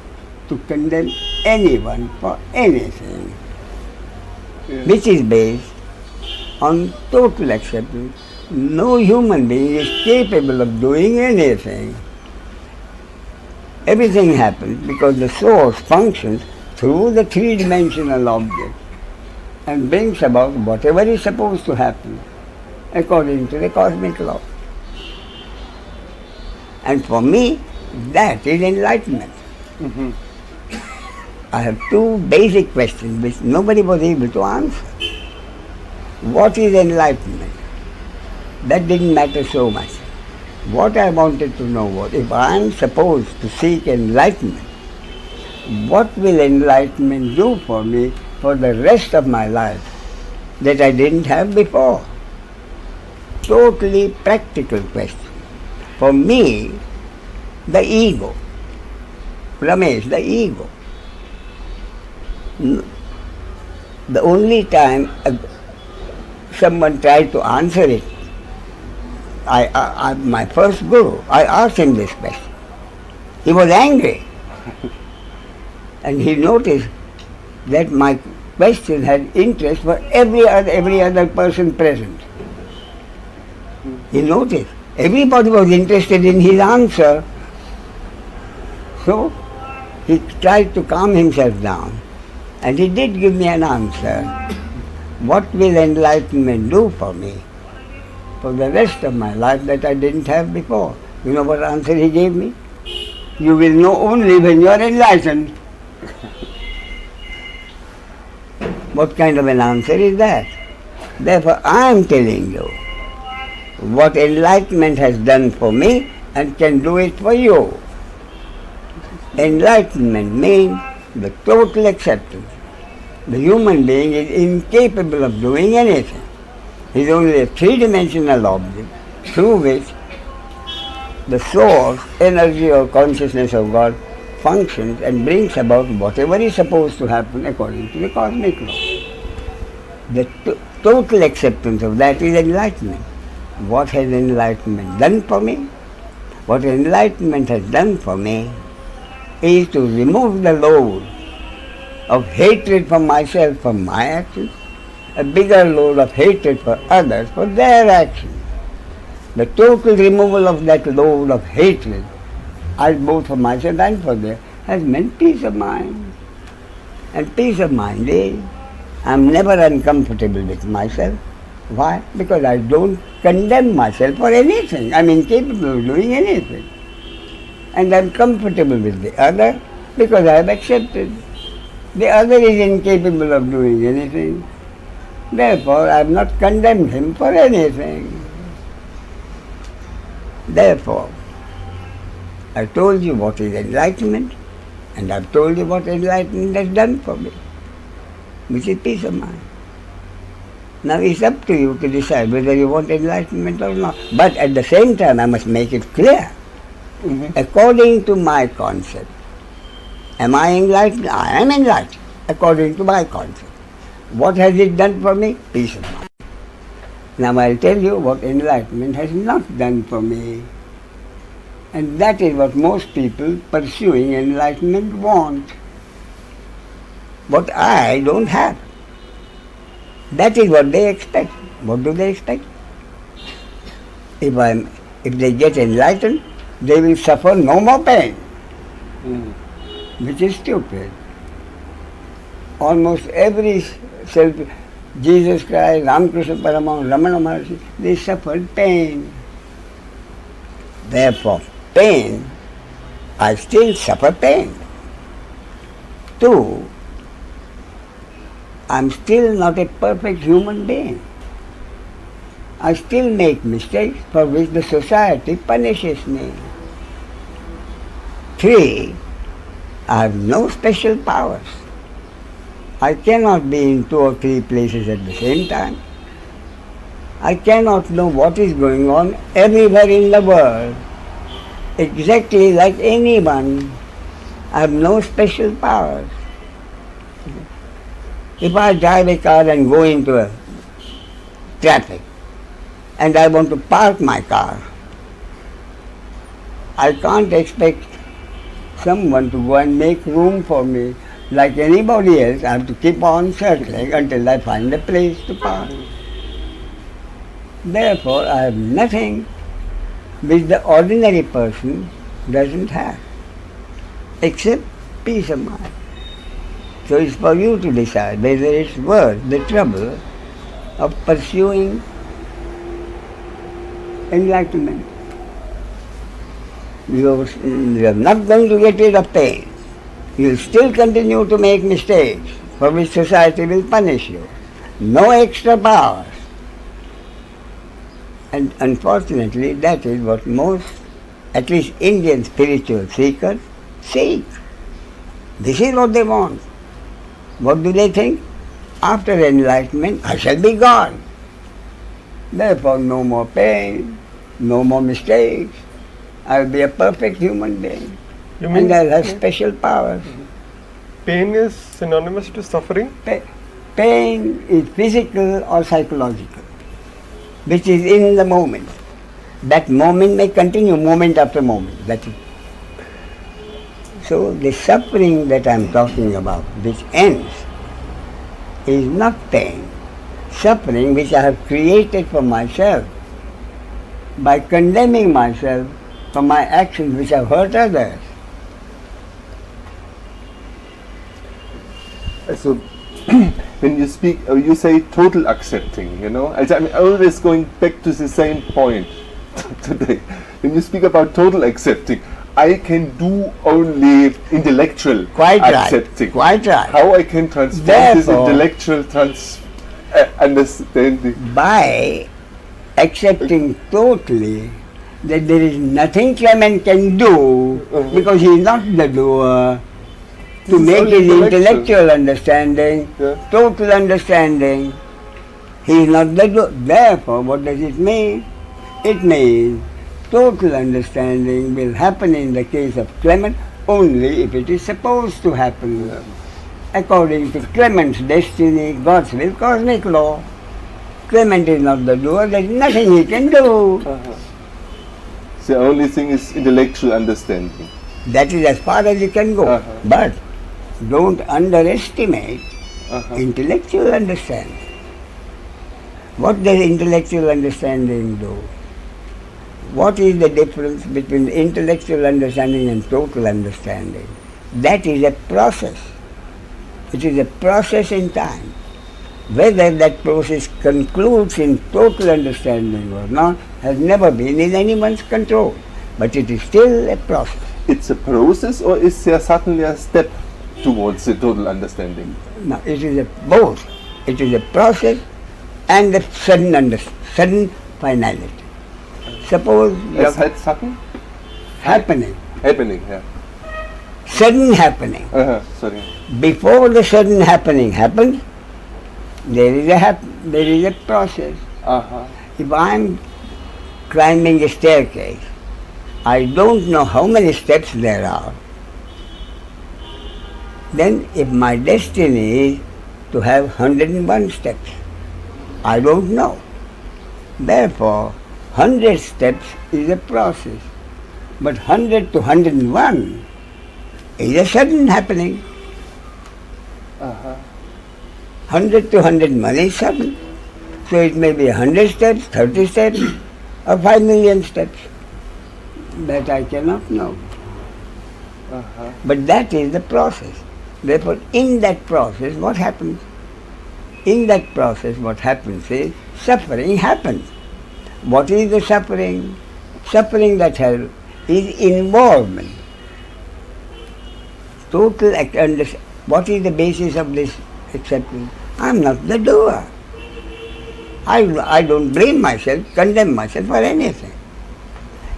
to condemn anyone for anything, which is based on total acceptance. No human being is capable of doing anything. Everything happens because the source functions through the three-dimensional object and brings about whatever is supposed to happen according to the cosmic law. And for me, that is enlightenment. I have two basic questions which nobody was able to answer. What is enlightenment? That didn't matter so much. What I wanted to know was, if I am supposed to seek enlightenment, what will enlightenment do for me for the rest of my life that I didn't have before? Totally practical question. For me, the ego. Ramesh, the ego. The only time someone tried to answer it, my first guru, I asked him this question. He was angry. And he noticed that my question had interest for every other person present. He noticed everybody was interested in his answer. So he tried to calm himself down, and he did give me an answer. What will enlightenment do for me for the rest of my life that I didn't have before? You know what answer he gave me? You will know only when you are enlightened. What kind of an answer is that? Therefore, I am telling you what enlightenment has done for me and can do it for you. Enlightenment means the total acceptance. The human being is incapable of doing anything. He is only a three-dimensional object through which the source, energy or consciousness of God functions and brings about whatever is supposed to happen according to the cosmic law. The total acceptance of that is enlightenment. What has enlightenment done for me? What enlightenment has done for me is to remove the load of hatred for myself for my actions, a bigger load of hatred for others for their actions. The total removal of that load of hatred, both for myself and for them, has meant peace of mind. And peace of mind is, I am never uncomfortable with myself. Why? Because I don't condemn myself for anything. I am incapable of doing anything. And I am comfortable with the other because I have accepted. The other is incapable of doing anything. Therefore, I have not condemned him for anything. Therefore, I told you what is enlightenment, and I have told you what enlightenment has done for me, which is peace of mind. Now it's up to you to decide whether you want enlightenment or not. But at the same time, I must make it clear. According to my concept, am I enlightened? I am enlightened, according to my concept. What has it done for me? Peace of mind. Now I'll tell you what enlightenment has not done for me. And that is what most people pursuing enlightenment want. What I don't have. That is what they expect. What do they expect? If they get enlightened, they will suffer no more pain. Which is stupid. Almost every Jesus Christ, Ramakrishna Paramahansa, Ramana Maharshi, they suffered pain. Therefore, pain, I still suffer pain. 2, I'm still not a perfect human being. I still make mistakes for which the society punishes me. 3, I have no special powers. I cannot be in 2 or 3 places at the same time. I cannot know what is going on everywhere in the world, exactly like anyone. I have no special powers. If I drive a car and go into a traffic and I want to park my car, I can't expect someone to go and make room for me. Like anybody else, I have to keep on circling until I find a place to park. Therefore, I have nothing which the ordinary person doesn't have, except peace of mind. So it's for you to decide whether it's worth the trouble of pursuing enlightenment. You are not going to get rid of pain. You will still continue to make mistakes for which society will punish you. No extra powers. And unfortunately, that is what most, at least Indian spiritual seekers, seek. This is what they want. What do they think? After enlightenment, I shall be gone. Therefore, no more pain, no more mistakes. I will be a perfect human being. You mean And I'll have special powers. pain is synonymous to suffering? Pain is physical or psychological, which is in the moment. That moment may continue moment after moment. That is. So the suffering that I am talking about, which ends, is not pain. Suffering which I have created for myself by condemning myself for my actions which have hurt others. So, when you speak, you say total accepting, you know. I'm always going back to the same point today. When you speak about total accepting, I can do only intellectual Quite accepting. right. Quite right. How I can transform this Therefore, intellectual understanding? By accepting totally that there is nothing Clement can do because he is not the doer, to This is make only his intellectual understanding, total understanding, he is not the doer. Therefore, what does it mean? It means total understanding will happen in the case of Clement only if it is supposed to happen. According to Clement's destiny, God's will, cosmic law. Clement is not the doer, there is nothing he can do. The only thing is intellectual understanding. That is as far as you can go. But don't underestimate intellectual understanding. What does intellectual understanding do? What is the difference between intellectual understanding and total understanding? That is a process. It is a process in time. Whether that process concludes in total understanding or not has never been in anyone's control. But it is still a process. It's a process, or is there suddenly a step towards the total understanding? Now, it is both. It is a process and a sudden finality. Suppose Sudden? happening, Yeah. sudden happening. Sorry. Before the sudden happening happens, there is a process. If I am climbing a staircase, I don't know how many steps there are. Then if my destiny is to have 101 steps, I don't know. Therefore, 100 steps is a process, but 100 to 101 is a sudden happening. 100 to 101 is sudden. So it may be 100 steps, 30 steps, or 5 million steps. That I cannot know. But that is the process. Therefore, in that process, what happens? In that process, what happens is suffering happens. What is the suffering? Suffering that has is involvement. Total what is the basis of this acceptance? I am not the doer. I don't blame myself, condemn myself for anything.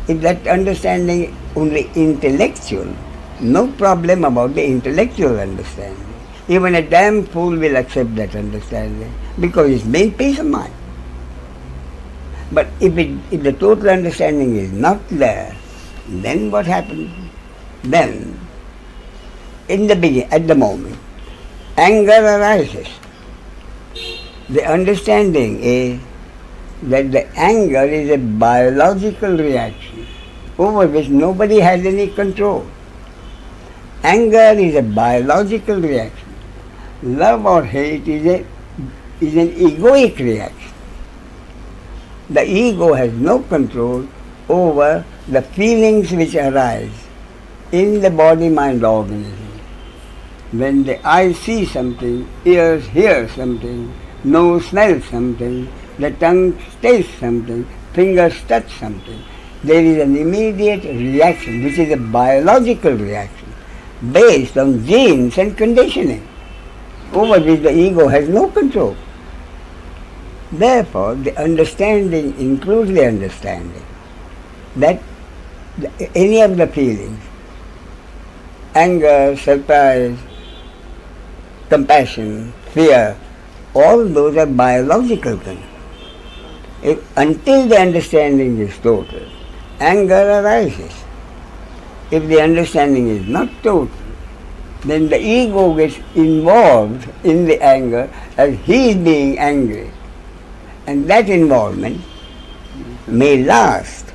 If that understanding only intellectual, no problem about the intellectual understanding. Even a damn fool will accept that understanding because it means peace of mind. But if the total understanding is not there, then what happens? Then, in the beginning, at the moment, anger arises. The understanding is that the anger is a biological reaction over which nobody has any control. Anger is a biological reaction. Love or hate is an egoic reaction. The ego has no control over the feelings which arise in the body-mind organism. When the eye sees something, ears hear something, nose smells something, the tongue tastes something, fingers touch something, there is an immediate reaction which is a biological reaction based on genes and conditioning over which the ego has no control. Therefore, the understanding includes the understanding that any of the feelings, anger, surprise, compassion, fear, all those are biological things. Until the understanding is total, anger arises. If the understanding is not total, then the ego gets involved in the anger as he is being angry. And that involvement may last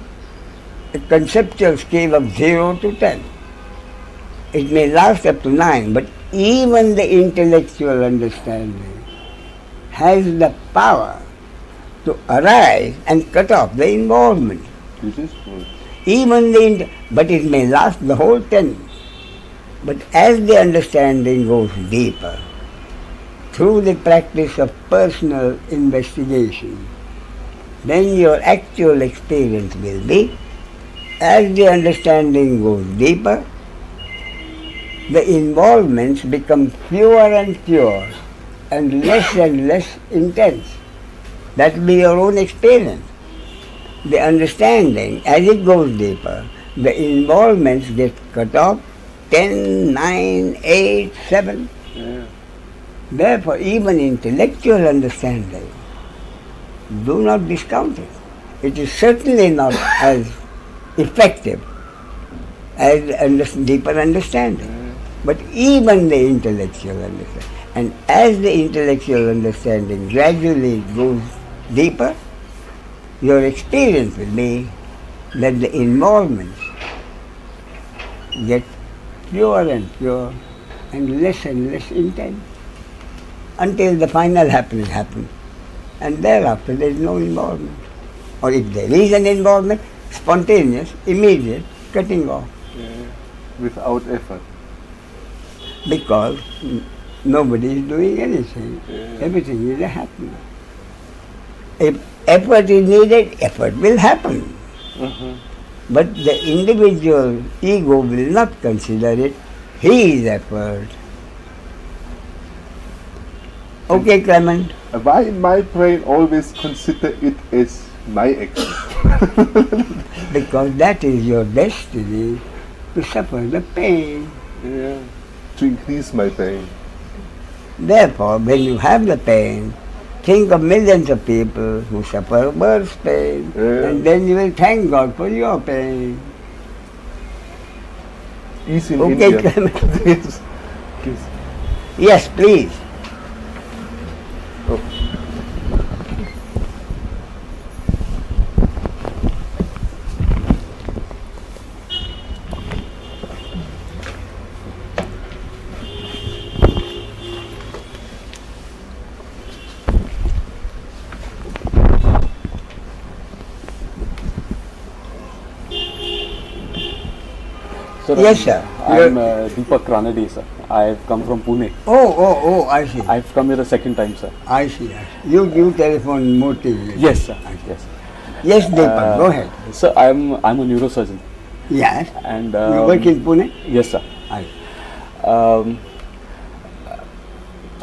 a conceptual scale of 0 to 10. It may last up to 9, but even the intellectual understanding has the power to arise and cut off the involvement. This is true. But it may last the whole 10. But as the understanding goes deeper, through the practice of personal investigation, then your actual experience will be, as the understanding goes deeper, the involvements become fewer and fewer and less intense. That will be your own experience. The understanding, as it goes deeper, the involvements get cut off, 10, 9, 8, 7. Yeah. Therefore, even intellectual understanding, do not discount it. It is certainly not as effective as deeper understanding. But even the intellectual understanding, and as the intellectual understanding gradually goes deeper, your experience will be that the involvements get fewer and fewer and less intense until the final happening happens. And thereafter there is no involvement. Or if there is an involvement, spontaneous, immediate, cutting off. Yeah. Without effort. Because nobody is doing anything. Yeah. Everything is happening. If effort is needed, effort will happen. But the individual ego will not consider it his effort. Okay, Clement? Why my brain always consider it as my action? Because that is your destiny to suffer the pain. Yeah. To increase my pain. Therefore, when you have the pain, think of millions of people who suffer worse pain, and then you will thank God for your pain. Is in Okay, India. Clement? Yes. Yes. Yes, please. Oh. Sir, Yes, sir. I'm Deepak Ranade, sir. I've come from Pune. Oh, I see. I've come here the second time, sir. I see. You telephone Murthy. Yes, sir. Yes. Yes, Deepak, go ahead. Sir, I'm a neurosurgeon. Yes. And You work in Pune? yes, sir. I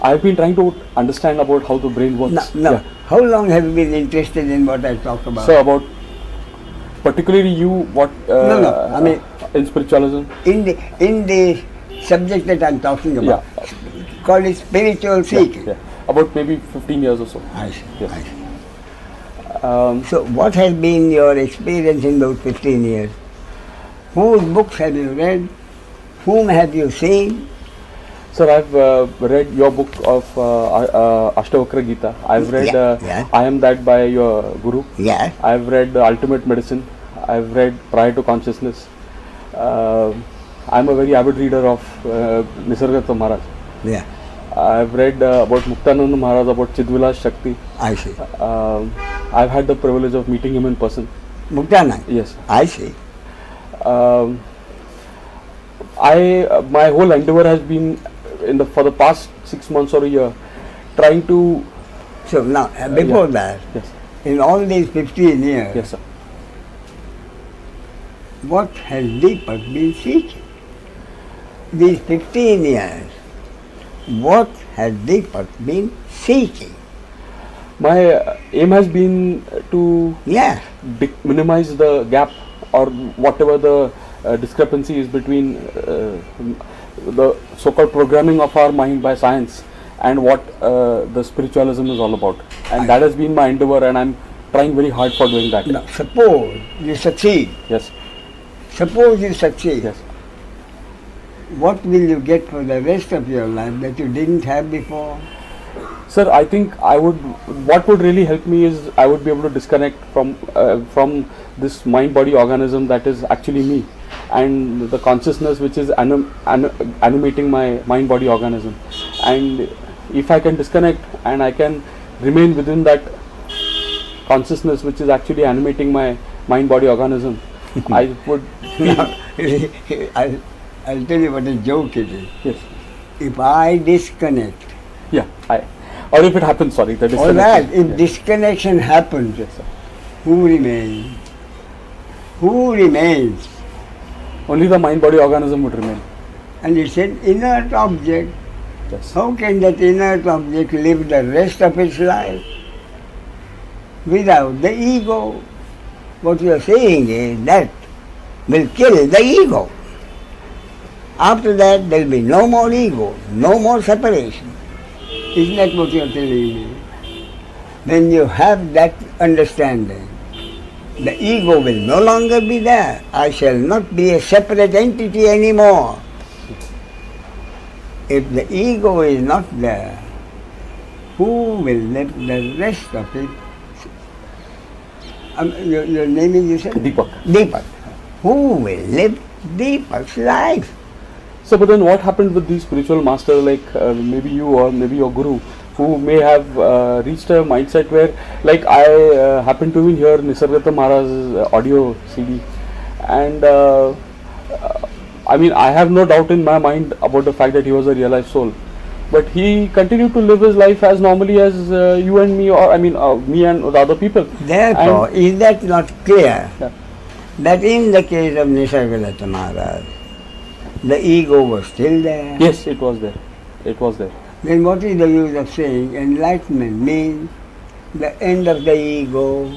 I've been trying to understand about how the brain works. No. Yeah. How long have you been interested in what I talk about? So about particularly you, what? No, I mean in spiritualism. in the subject that I'm talking about, call it spiritual seeking. Yeah. About maybe 15 years or so. I see. Yes. I see. So what has been your experience in those 15 years? Whose books have you read? Whom have you seen? Sir, I've read your book of Ashtavakra Gita. I've read I Am That by your Guru. Yes. I've read Ultimate Medicine. I've read Prior to Consciousness. I'm a very avid reader of Nisargadatta Maharaj. Yeah. I've read about Muktananda Maharaj, about Chidvilas Shakti. I see. I've had the privilege of meeting him in person. Muktanand? Yes. I see. My whole endeavor has been for the past 6 months or a year trying to. So now, before that, Yes. in all these 15 years, Yes, sir. what has Deepak been seeking? These 15 years, what has Deepak been seeking? My aim has been to Yeah. minimize the gap or whatever the discrepancy is between the so-called programming of our mind by science and what the spiritualism is all about. And that has been my endeavor, and I'm trying very hard for doing that. Now, suppose you succeed. Yes. Suppose you succeed. Yes. What will you get for the rest of your life that you didn't have before? Sir, I think what would really help me is I would be able to disconnect from this mind-body organism that is actually me, and the consciousness which is animating my mind-body organism. And if I can disconnect and I can remain within that consciousness which is actually animating my mind-body organism, I would feel. I'll tell you what a joke it is. Yes. If I disconnect, Yeah. Or if it happens, sorry, the all disconnection. that, if Yeah. disconnection happens, Yes, sir. who remains? Who remains? Only the mind-body organism would remain. And it's an inert object. Yes. How can that inert object live the rest of its life without the ego? What you are saying is that will kill the ego. After that, there will be no more ego, no more separation. Isn't that what you are telling me? When you have that understanding, the ego will no longer be there. I shall not be a separate entity anymore. If the ego is not there, who will live the rest of it? Your name is, you said? Deepak. Deepak. Who will live Deepak's life? So, but then what happened with these spiritual masters like maybe you or maybe your guru, who may have reached a mindset where, like I happen to even hear Nisargadatta Maharaj's audio CD, and I mean I have no doubt in my mind about the fact that he was a realized soul, but he continued to live his life as normally as you and me, or I mean me and the other people. Therefore, is that not clear? Yeah. That in the case of Nisargadatta Maharaj, the ego was still there. Yes, it was there. It was there. Then what is the use of saying enlightenment means the end of the ego?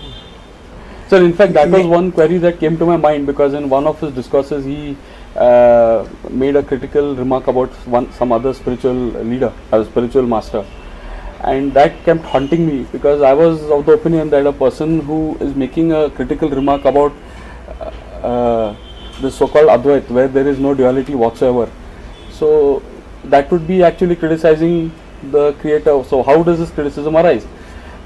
So in fact that was one query that came to my mind, because in one of his discourses he made a critical remark about some other spiritual leader, a spiritual master, and that kept haunting me, because I was of the opinion that a person who is making a critical remark about the so-called Advait, where there is no duality whatsoever, so that would be actually criticizing the creator. So how does this criticism arise?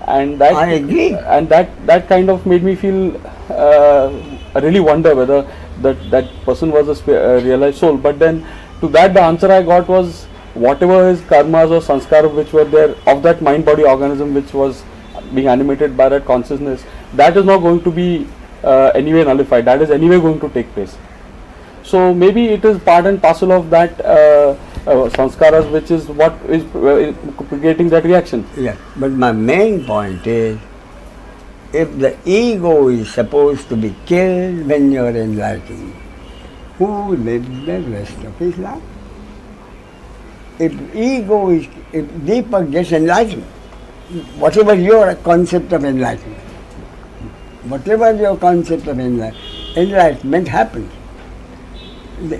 And that I agree. And that kind of made me feel I really wonder whether that person was a realized soul. But then to that the answer I got was whatever his karmas or sanskar which were there of that mind body organism which was being animated by that consciousness, that is not going to be anyway nullified, that is anyway going to take place. So maybe it is part and parcel of that sanskaras which is what is creating that reaction. Yeah, but my main point is, if the ego is supposed to be killed when you are enlightened, who lives the rest of his life? If Deepak gets enlightened, whatever your concept of enlightenment, enlightenment happens. The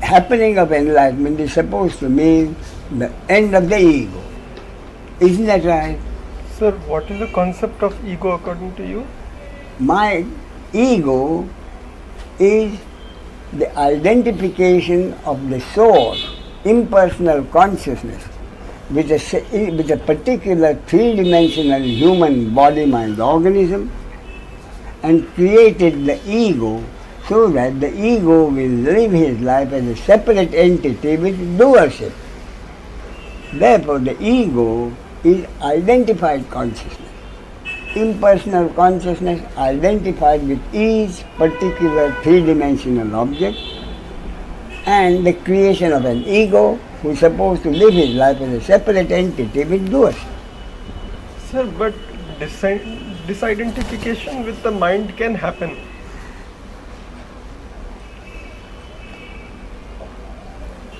happening of enlightenment is supposed to mean the end of the ego. Isn't that right? Sir, what is the concept of ego according to you? My ego is the identification of the soul, impersonal consciousness, with a particular three-dimensional human body-mind organism, and created the ego so that the ego will live his life as a separate entity with doership. Therefore, the ego is identified consciousness, impersonal consciousness identified with each particular three-dimensional object, and the creation of an ego who is supposed to live his life as a separate entity with doership. Sir, but disidentification with the mind can happen.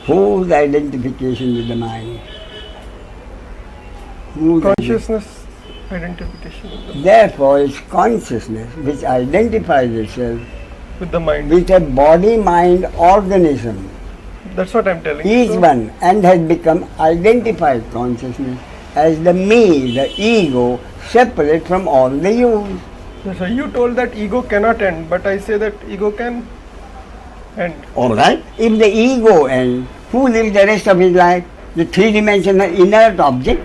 Whose identification with the mind? Consciousness Identification Therefore, it's consciousness which identifies itself with the mind. with a body-mind organism, That's what I'm telling. each So, one, and has become identified consciousness as the me, the ego, separate from all the yous. so you told that ego cannot end, but I say that ego can end. All right. If the ego ends, who lives the rest of his life? The three-dimensional inert object.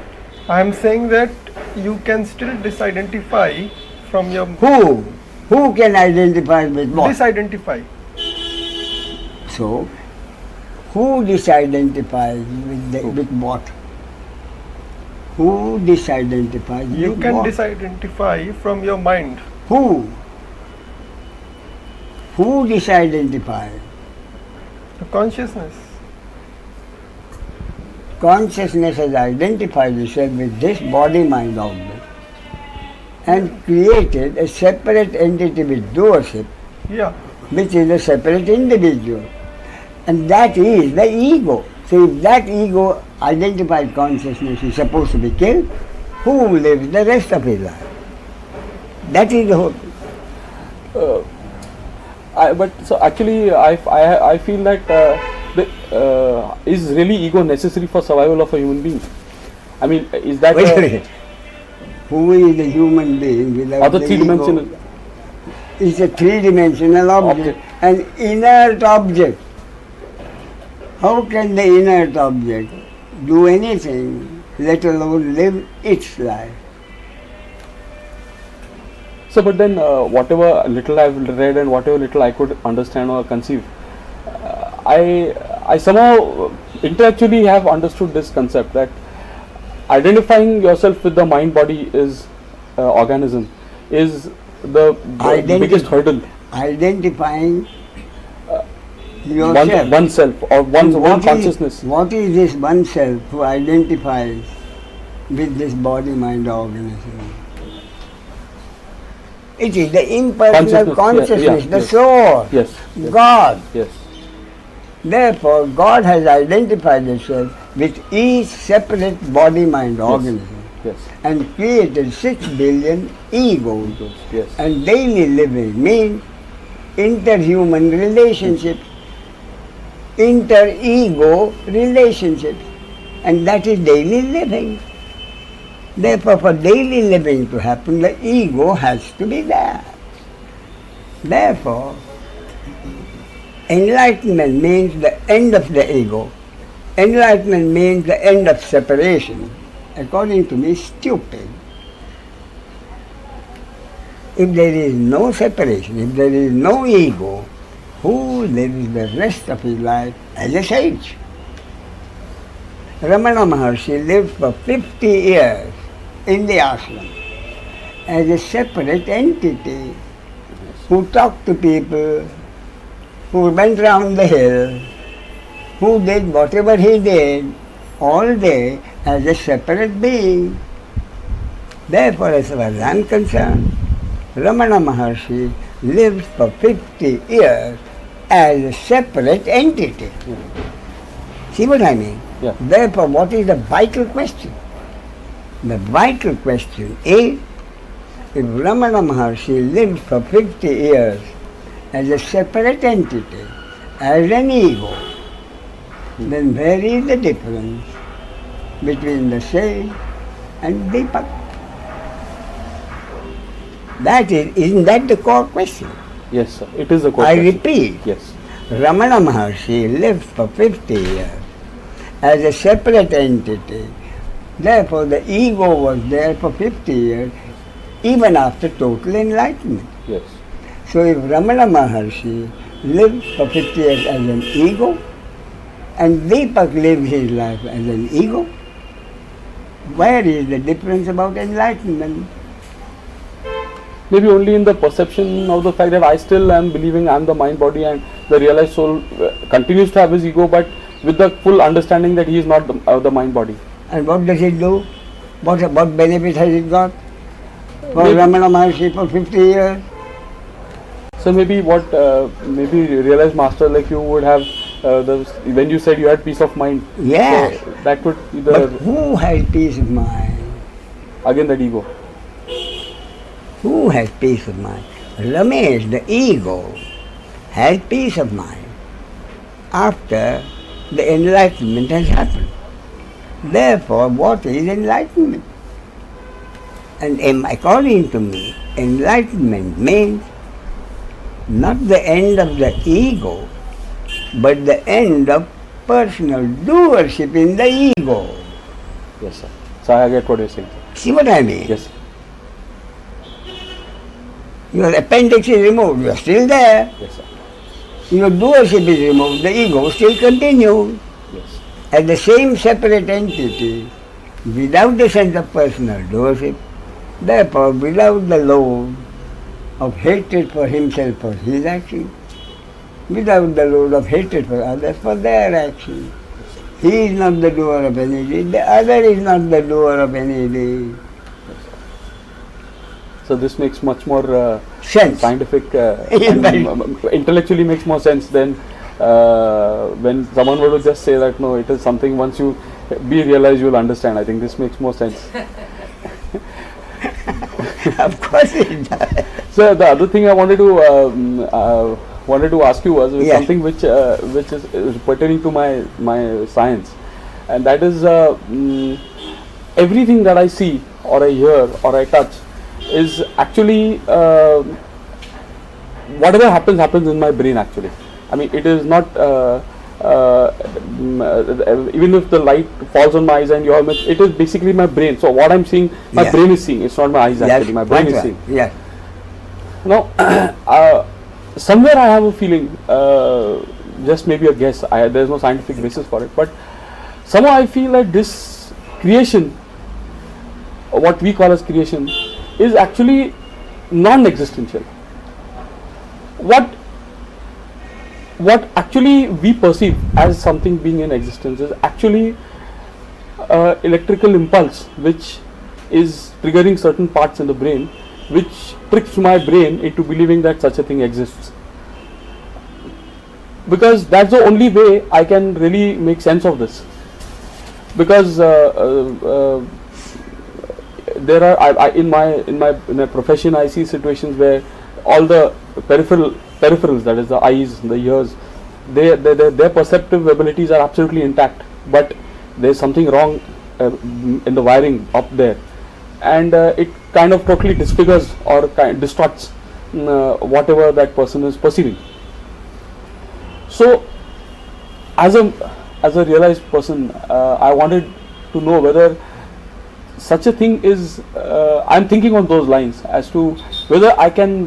I am saying that you can still disidentify from your Who? Who can identify with what? disidentify. So, who disidentifies with what? Who disidentifies You with can what? disidentify from your mind. Who? Who disidentifies? The consciousness. Consciousness has identified itself with this body-mind object and created a separate entity with Doership, Yeah. which is a separate individual. And that is the ego. So if that ego identified consciousness is supposed to be killed, who lives the rest of his life? That is the whole. But so actually, I feel that is really ego necessary for survival of a human being? I mean, is that Wait a minute. Who is the human being without other the three-dimensional? ego? It's a three-dimensional object, an inert object. How can the inert object do anything, let alone live its life? So, but then whatever little I've read and whatever little I could understand or conceive, I somehow intellectually have understood this concept that identifying yourself with the mind body is organism is the biggest hurdle. Identifying yourself. Oneself or one consciousness. What is this oneself who identifies with this body-mind organism? It is the impersonal consciousness, the soul, Yes. God. Yes. Therefore, God has identified itself with each separate body-mind organism Yes. and created 6 billion egos. Yes. And daily living means interhuman relationships, inter-ego relationships, and that is daily living. Therefore, for daily living to happen, the ego has to be there. Therefore, enlightenment means the end of the ego. Enlightenment means the end of separation. According to me, stupid. If there is no separation, if there is no ego, who lives the rest of his life as a sage? Ramana Maharshi lived for 50 years in the ashram as a separate entity who talked to people, who went round the hill, who did whatever he did all day as a separate being. Therefore, as far as I am concerned, Ramana Maharshi lived for 50 years as a separate entity. See what I mean? Yeah. Therefore, what is the vital question? The vital question is, if Ramana Maharshi lived for 50 years as a separate entity, as an ego, then where is the difference between the sage and Deepak? Isn't that the core question? Yes, sir. It is a I question. repeat, Yes. Ramana Maharshi lived for 50 years as a separate entity. Therefore, the ego was there for 50 years, even after total enlightenment. Yes. So, if Ramana Maharshi lived for 50 years as an ego, and Deepak lived his life as an ego, where is the difference about enlightenment? Maybe only in the perception of the fact that I still am believing I am the mind body and the realized soul continues to have his ego, but with the full understanding that he is not the mind body. And what does it do? What benefit has it got for Maybe- Ramana Maharshi for 50 years? So maybe what maybe realized master like you would have when you said you had peace of mind. Yes. So that would be But the who has peace of mind? again that ego. Who has peace of mind? Ramesh, the ego, has peace of mind after the enlightenment has happened. Therefore, what is enlightenment? And according to me, enlightenment means not the end of the ego, but the end of personal doership in the ego. Yes, sir. So I get what you're saying. See what I mean? Yes. Your appendix is removed, you are still there. Yes, sir. Your doership is removed, the ego still continues. Yes. As the same separate entity, without the sense of personal doership, therefore without the load of hatred for himself for his action, without the load of hatred for others for their action. He is not the doer of any deed, the other is not the doer of any deed. So this makes much more Sense. scientific, intellectually makes more sense than when someone were to just say that no, it is something once you realize you will understand. I think this makes more sense. Of course it does. So the other thing I wanted to ask you was something which is pertaining to my science, and that is everything that I see or I hear or I touch is actually whatever happens in my brain actually. I mean, it is not even if the light falls on my eyes and it is basically my brain. So what I'm seeing, my brain is seeing. It's not my eyes actually. My brain is seeing. Yeah. Now, somewhere I have a feeling, just maybe a guess. There's no scientific basis for it, but somehow I feel that this creation, what we call as creation, is actually non-existential. What actually we perceive as something being in existence is actually electrical impulse which is triggering certain parts in the brain, which tricks my brain into believing that such a thing exists. Because that's the only way I can really make sense of this. Because there are in my profession I see situations where all the peripherals, that is the eyes, the ears, their perceptive abilities are absolutely intact, but there is something wrong in the wiring up there, and it kind of totally disfigures or distorts whatever that person is perceiving. So as a realized person, I wanted to know whether such a thing is, I'm thinking on those lines as to whether I can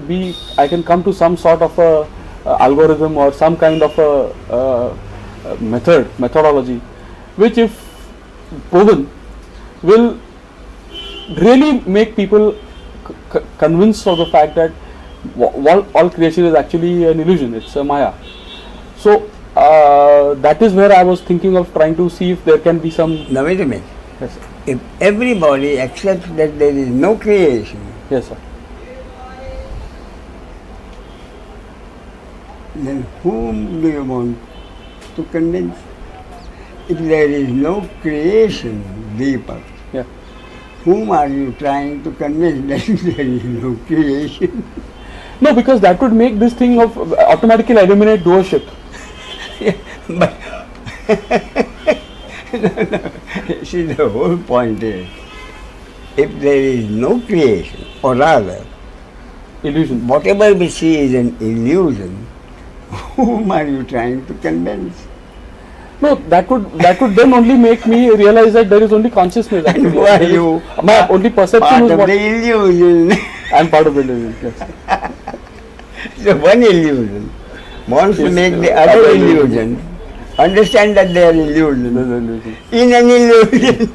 come to some sort of a algorithm or some kind of a methodology, which if proven will really make people convinced of the fact that all creation is actually an illusion, it's a maya. So that is where I was thinking of trying to see if there can be some. Now wait a minute. Yes, sir. If everybody accepts that there is no creation, Yes, sir. then whom do you want to convince? If there is no creation, Deepak, Yeah. whom are you trying to convince that there is no creation? No, because that would make this thing of automatically eliminate Doership. But no. See, the whole point is, if there is no creation, or rather, Illusion. whatever we see is an illusion, whom are you trying to convince? No, that would then only make me realize that there is only consciousness. And Actually. who are you? My only perception Part is of what the illusion. I am part of the illusion. Yes. So one illusion wants to Yes, make the other other illusion. illusion understand that they are illusion. There's an illusion. In an illusion.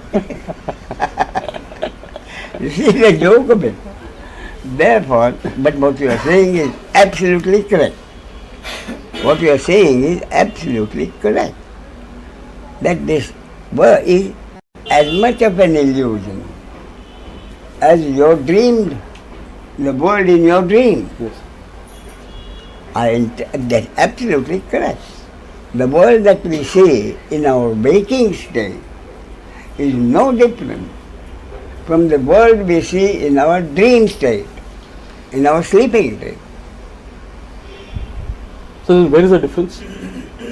You see the joke of it. Therefore, but what you are saying is absolutely correct. What you are saying is absolutely correct. That this world is as much of an illusion as your dream, the world in your dream. Yes. That's absolutely correct. The world that we see in our waking state is no different from the world we see in our dream state. in our sleeping state. So where is the difference?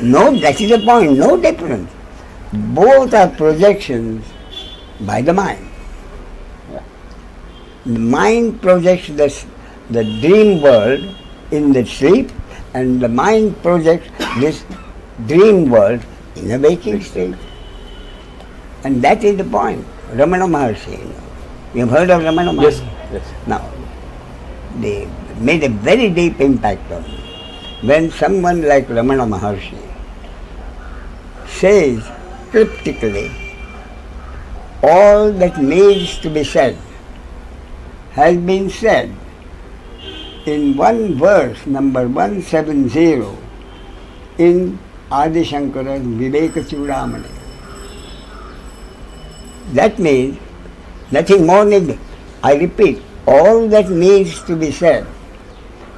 No, that is the point, no difference. Both are projections by the mind. Yeah. The mind projects the dream world in the sleep, and the mind projects this dream world in a waking state. And that is the point. Ramana Maharshi, you have heard of Ramana Yes. Maharshi? Yes. Now, they made a very deep impact on me. When someone like Ramana Maharshi says cryptically, all that needs to be said has been said in one verse, number 170, in Adi Shankara's Viveka Chudamani. That means nothing more needed. I repeat, all that needs to be said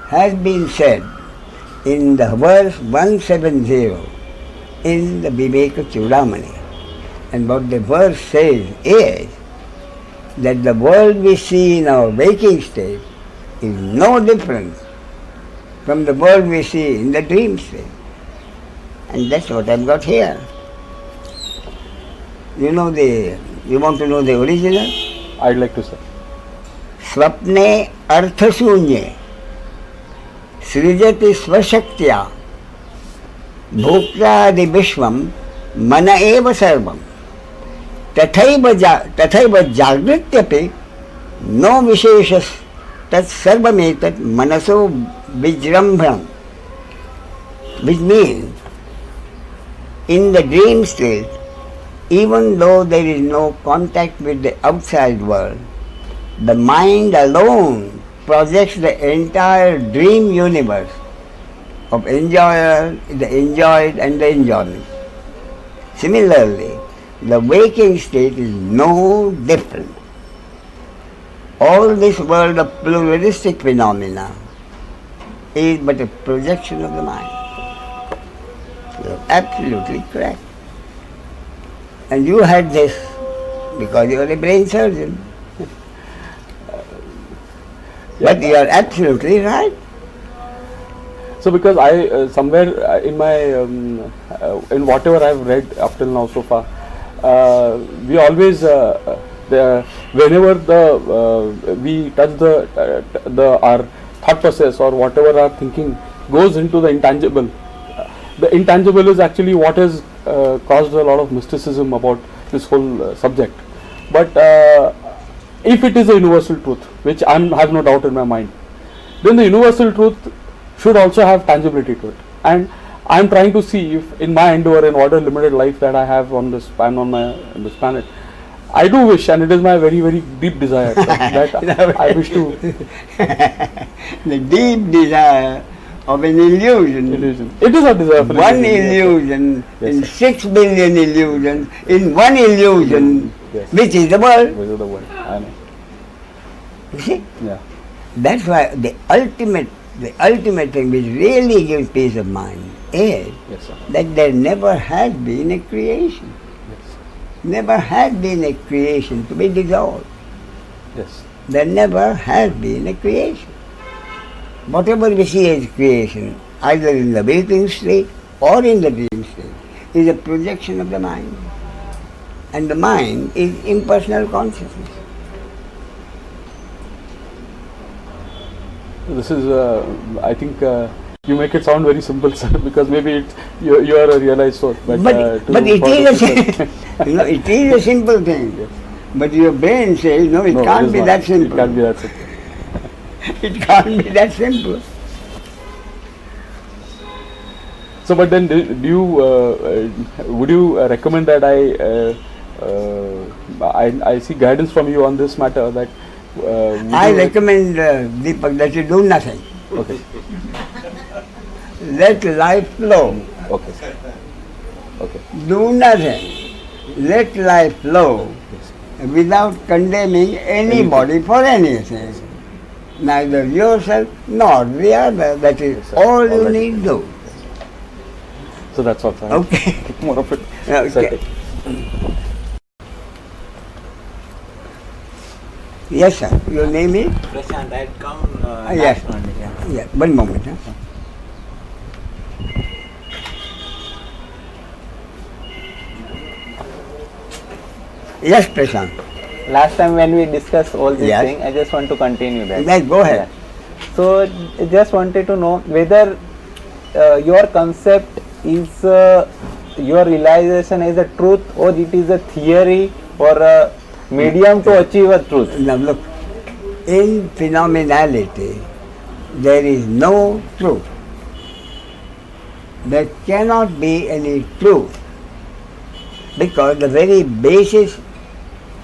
has been said in the verse 170 in the Viveka Chudamani. And what the verse says is that the world we see in our waking state is no different from the world we see in the dream state. And that's what I've got here. You want to know the original? I'd like to say. Swapne arthashunye सृजति स्वशक्त्या भोक्तादि विश्वम मन एव सर्वम तथैव जागृत्यपि no विशेषः तत्सर्वमेतत् मनसो विजृंभणम्, which means in the dream state, even though there is no contact with the outside world, the mind alone projects the entire dream universe of the enjoyed and the enjoyment. Similarly, the waking state is no different. All this world of pluralistic phenomena is but a projection of the mind. You're absolutely correct. And you had this because you are a brain surgeon. But you are absolutely right. So because I somewhere in my in whatever I've read up till now so far, we always whenever we touch our thought process or whatever our thinking goes into the intangible. The intangible is actually what has caused a lot of mysticism about this whole subject. But if it is a universal truth, which I have no doubt in my mind, then the universal truth should also have tangibility to it. And I am trying to see if in my endeavor, in whatever limited life that I have on this planet, I do wish, and it is my very, very deep desire that I wish to. The deep desire of an illusion. It is a desire for one illusion yes, in sir. 6 billion illusions, in one illusion, yes. which is the world. Which is the world, I know. You see? Yeah. That's why the ultimate thing which really gives peace of mind is Yes, sir. that there never has been a creation. Yes. Never has been a creation to be dissolved. Yes. There never has been a creation. Whatever we see as creation, either in the waking state or in the dream state, is a projection of the mind. And the mind is impersonal consciousness. This is, I think, you make it sound very simple, sir, because maybe you are a realized soul. But it is a simple thing. Yes. But your brain says, no, it can't be that simple. It can't be that simple. It can't be that simple. So, but then, would you recommend that I seek guidance from you on this matter? That I recommend Deepak that you do nothing. Okay. Let life flow. Okay. Okay. Do nothing. Let life flow without condemning anybody for anything. Neither yourself nor the other. That is all you need to do. So that's all, sir. Okay. More of it. Okay. Yes, sir. Your name is? Prashant, I had come Yes. last Monday. Yeah. Yeah. One moment. Huh? Yes, Prashant. Last time when we discussed all these Yes. things, I just want to continue that. Yes, go ahead. So, I just wanted to know whether your concept is your realization is a truth, or it is a theory or a medium to achieve a truth. Now look, in phenomenality, there is no truth. There cannot be any truth, because the very basis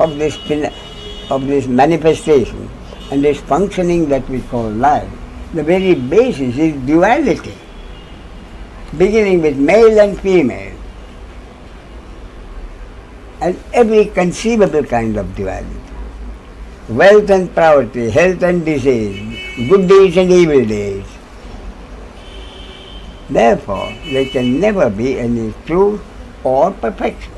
of this manifestation and this functioning that we call life, the very basis is duality, beginning with male and female, and every conceivable kind of duality. Wealth and poverty, health and disease, good deeds and evil deeds. Therefore, there can never be any truth or perfection.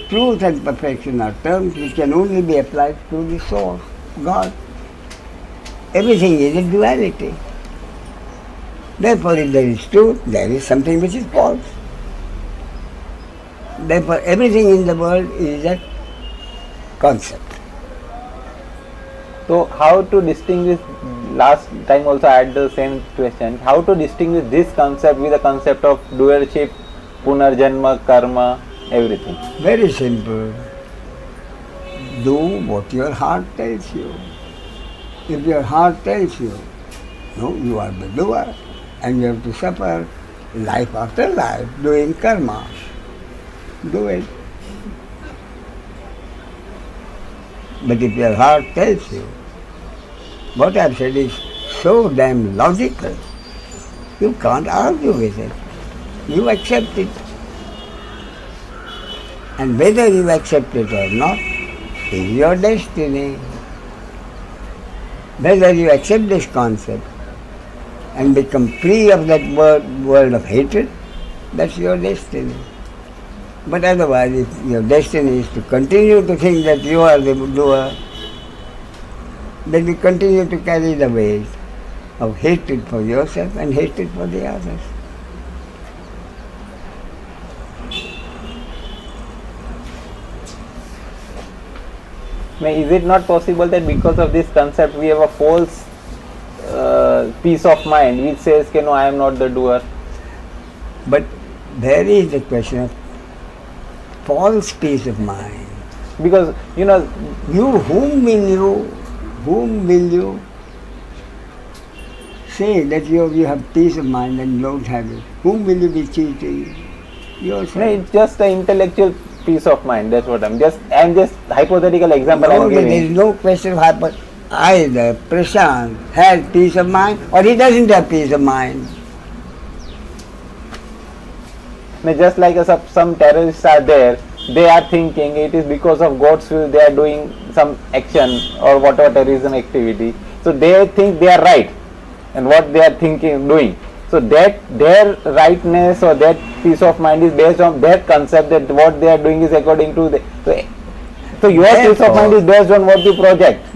Truth and perfection are terms which can only be applied to the source, God. Everything is a duality. Therefore, if there is truth, there is something which is false. Therefore, everything in the world is a concept. So, how to distinguish? Last time also I had the same question. How to distinguish this concept with the concept of doership, punarjanma, karma, everything? Very simple. Do what your heart tells you. If your heart tells you, no, you are the doer and you have to suffer life after life doing karma, do it. But if your heart tells you, what I have said is so damn logical, you can't argue with it. You accept it. And whether you accept it or not is your destiny. Whether you accept this concept and become free of that world of hatred, that's your destiny. But otherwise, if your destiny is to continue to think that you are the doer, then you continue to carry the weight of hatred for yourself and hatred for the others. Is it not possible that because of this concept we have a false peace of mind which says, no, I am not the doer? But there is the question of false peace of mind. Because, Whom will you say that you have peace of mind and don't have it? Whom will you be cheating? Yourself. it's just an intellectual peace of mind. That's what I'm just hypothetical example No, I'm there giving. is no question of either Prashant has peace of mind or he doesn't have peace of mind. Just like some terrorists are there, they are thinking it is because of God's will they are doing some action or whatever terrorism activity. So they think they are right and what they are doing. So that their rightness or that peace of mind is based on that concept that what they are doing is according to so your peace of mind is based on what you project.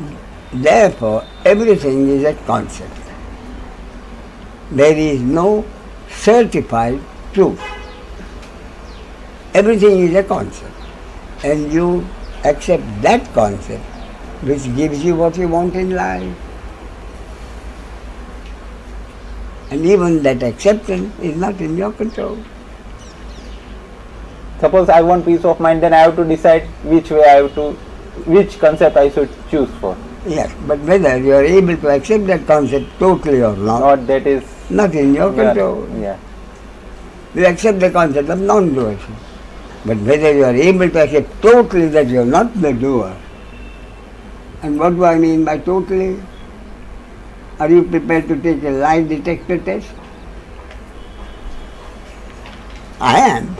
Therefore, everything is a concept. There is no certified truth. Everything is a concept. And you accept that concept which gives you what you want in life. And even that acceptance is not in your control. Suppose I want peace of mind, then I have to decide which concept I should choose for. Yes, but whether you are able to accept that concept totally or not That is not in your control. Yeah. You accept the concept of non-doership. But whether you are able to accept totally that you are not the doer, and what do I mean by totally? Are you prepared to take a lie detector test? I am.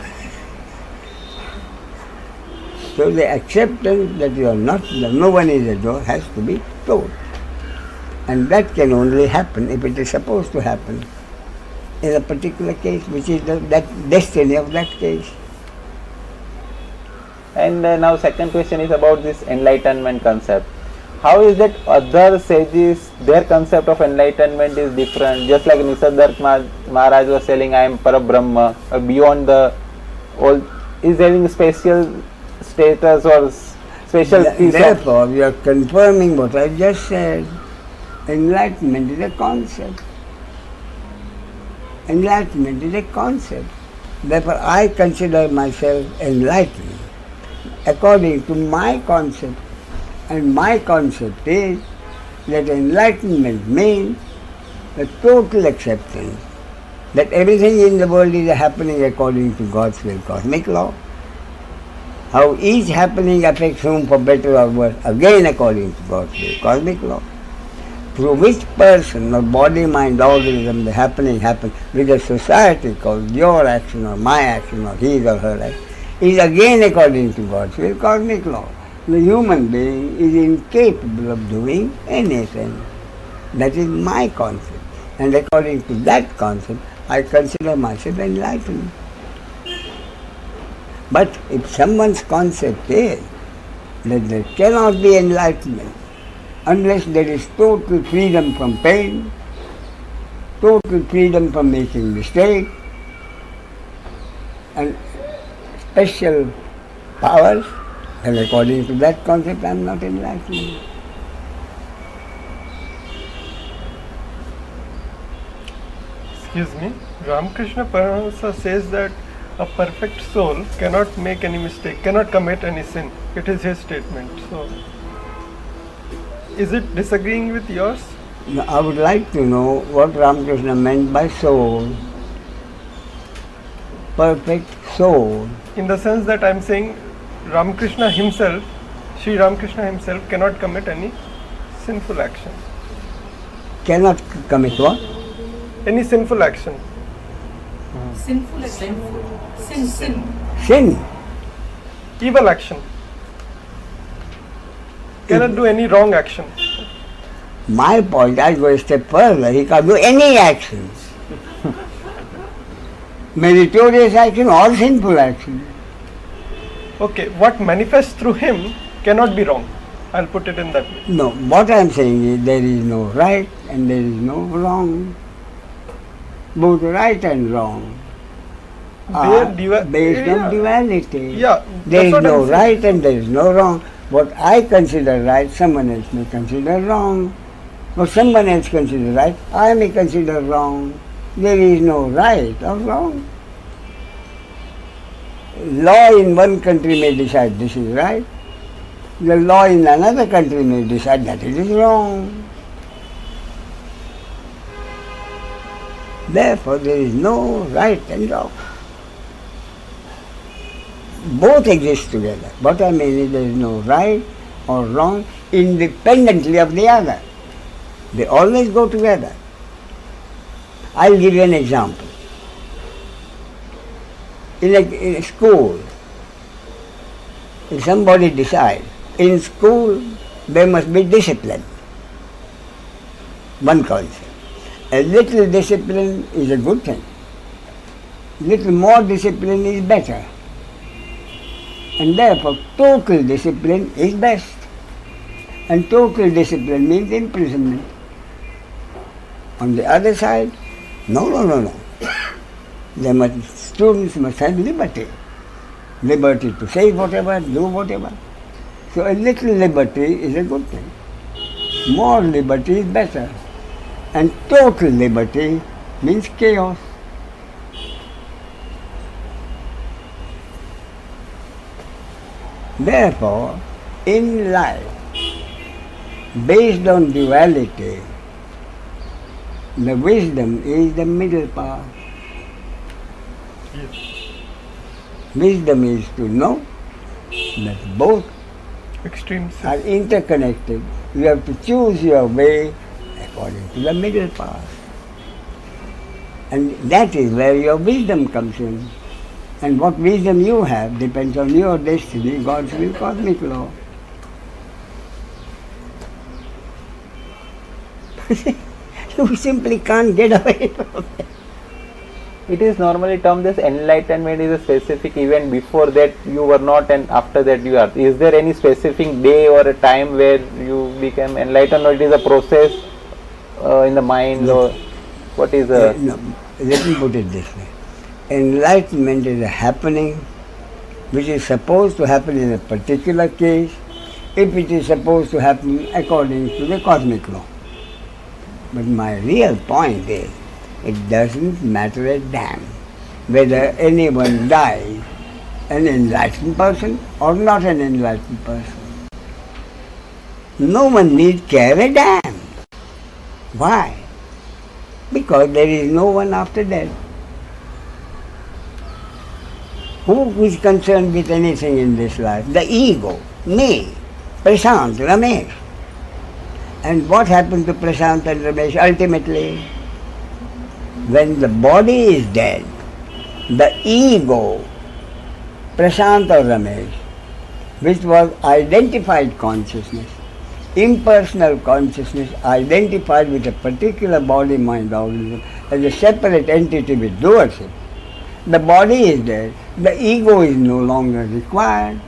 So the acceptance that you are not, no one is a doer has to be told. And that can only happen if it is supposed to happen in a particular case, which is that destiny of that case. And now second question is about this enlightenment concept. how is that other sages, their concept of enlightenment is different? Just like Nisargadatta Maharaj was telling, I am Parabrahma, or beyond the all, is having a special status or special piece of. Therefore, you are confirming what I just said. Enlightenment is a concept. Enlightenment is a concept. Therefore, I consider myself enlightened according to my concept. And my concept is that enlightenment means a total acceptance that everything in the world is happening according to God's will, cosmic law. How each happening affects whom for better or worse, again according to God's will, cosmic law. Through which person or body, mind, organism the happening happens with a society called your action or my action or his or her action is again according to God's will, cosmic law. The human being is incapable of doing anything. That is my concept. And according to that concept, I consider myself enlightened. But if someone's concept is that there cannot be enlightenment unless there is total freedom from pain, total freedom from making mistakes, and special powers, and according to that concept, I am not enlightened. Excuse me, Ramakrishna Paramahansa says that a perfect soul cannot make any mistake, cannot commit any sin. It is his statement. So, is it disagreeing with yours? I would like to know what Ramakrishna meant by soul. Perfect soul. In the sense that I am saying Ramakrishna himself, Sri Ramakrishna himself cannot commit any sinful action. Cannot commit what? Any sinful action. Sinful action. Sin. Sin. Evil action. Cannot do any wrong action. My point, I go a step further. He can do any actions. Meritorious action or sinful action. Okay, what manifests through him cannot be wrong. I'll put it in that way. No, what I am saying is there is no right and there is no wrong. Both right and wrong are based on duality. Yeah, there is that's what no I'm saying. right and there is no wrong. What I consider right, someone else may consider wrong. What someone else considers right, I may consider wrong. There is no right or wrong. Law in one country may decide this is right. The law in another country may decide that it is wrong. Therefore, there is no right and wrong. Both exist together. What I mean is there is no right or wrong independently of the other. They always go together. I'll give you an example. In a school, if somebody decides, in school there must be discipline. One concept. A little discipline is a good thing. Little more discipline is better. And therefore total discipline is best. And total discipline means imprisonment. On the other side, no. Students must have liberty. Liberty to say whatever, do whatever. So a little liberty is a good thing. More liberty is better. And total liberty means chaos. Therefore, in life, based on duality, the wisdom is the middle path. Wisdom is to know that both Extremes. are interconnected. You have to choose your way according to the middle path. And that is where your wisdom comes in. And what wisdom you have depends on your destiny, God's will, cosmic law. You simply can't get away from it. It is normally termed as enlightenment is a specific event. Before that you were not, and after that you are. Is there any specific day or a time where you become enlightened, or it is a process in the mind, or what is a... No, let me put it this way. Enlightenment is a happening which is supposed to happen in a particular case if it is supposed to happen according to the cosmic law. But my real point is, it doesn't matter a damn whether anyone dies an enlightened person or not an enlightened person. No one need care a damn. Why? Because there is no one after death. Who is concerned with anything in this life? The ego, me, Prashant, Ramesh. And what happened to Prashant and Ramesh ultimately? When the body is dead, the ego, Prashant or Ramesh, which was identified consciousness, impersonal consciousness identified with a particular body-mind organism as a separate entity with doership. The body is dead, the ego is no longer required,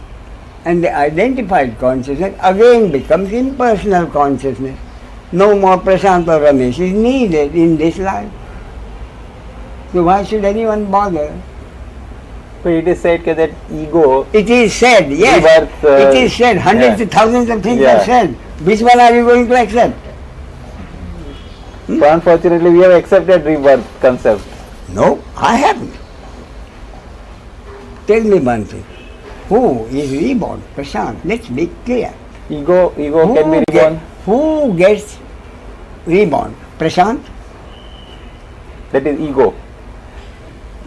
and the identified consciousness again becomes impersonal consciousness. No more Prashant or Ramesh is needed in this life. So why should anyone bother? So it is said that ego... It is said, yes. Rebirth, it is said. Hundreds of thousands of things are said. Which one are you going to accept? So unfortunately we have accepted rebirth concept. No, I haven't. Tell me one thing. Who is reborn? Prashant, let's be clear. Ego can be reborn. Who gets reborn? Prashant? That is ego.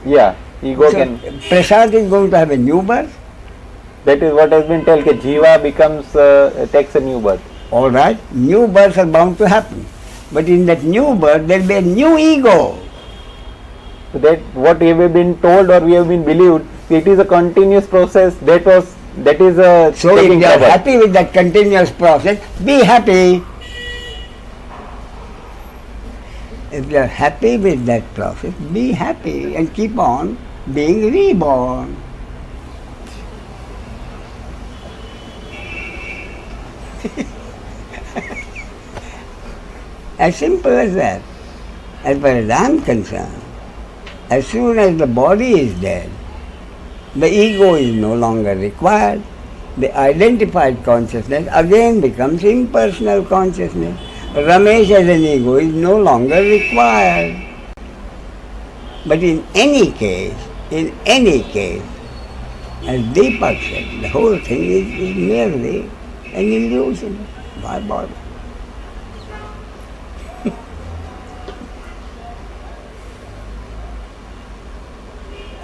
Yeah, ego So can... Prashant is going to have a new birth? That is what has been told, that Jiva becomes, takes a new birth. All right, new births are bound to happen. But in that new birth, there will be a new ego. So that what we have been told or we have been believed, it is a continuous process. That is a... So if you are happy with that continuous process, be happy. If you are happy with that process, be happy and keep on being reborn. As simple as that. As far as I am concerned, as soon as the body is dead, the ego is no longer required. The identified consciousness again becomes impersonal consciousness. Ramesh as an ego is no longer required. But in any case, as Deepak said, the whole thing is merely an illusion. Why bother?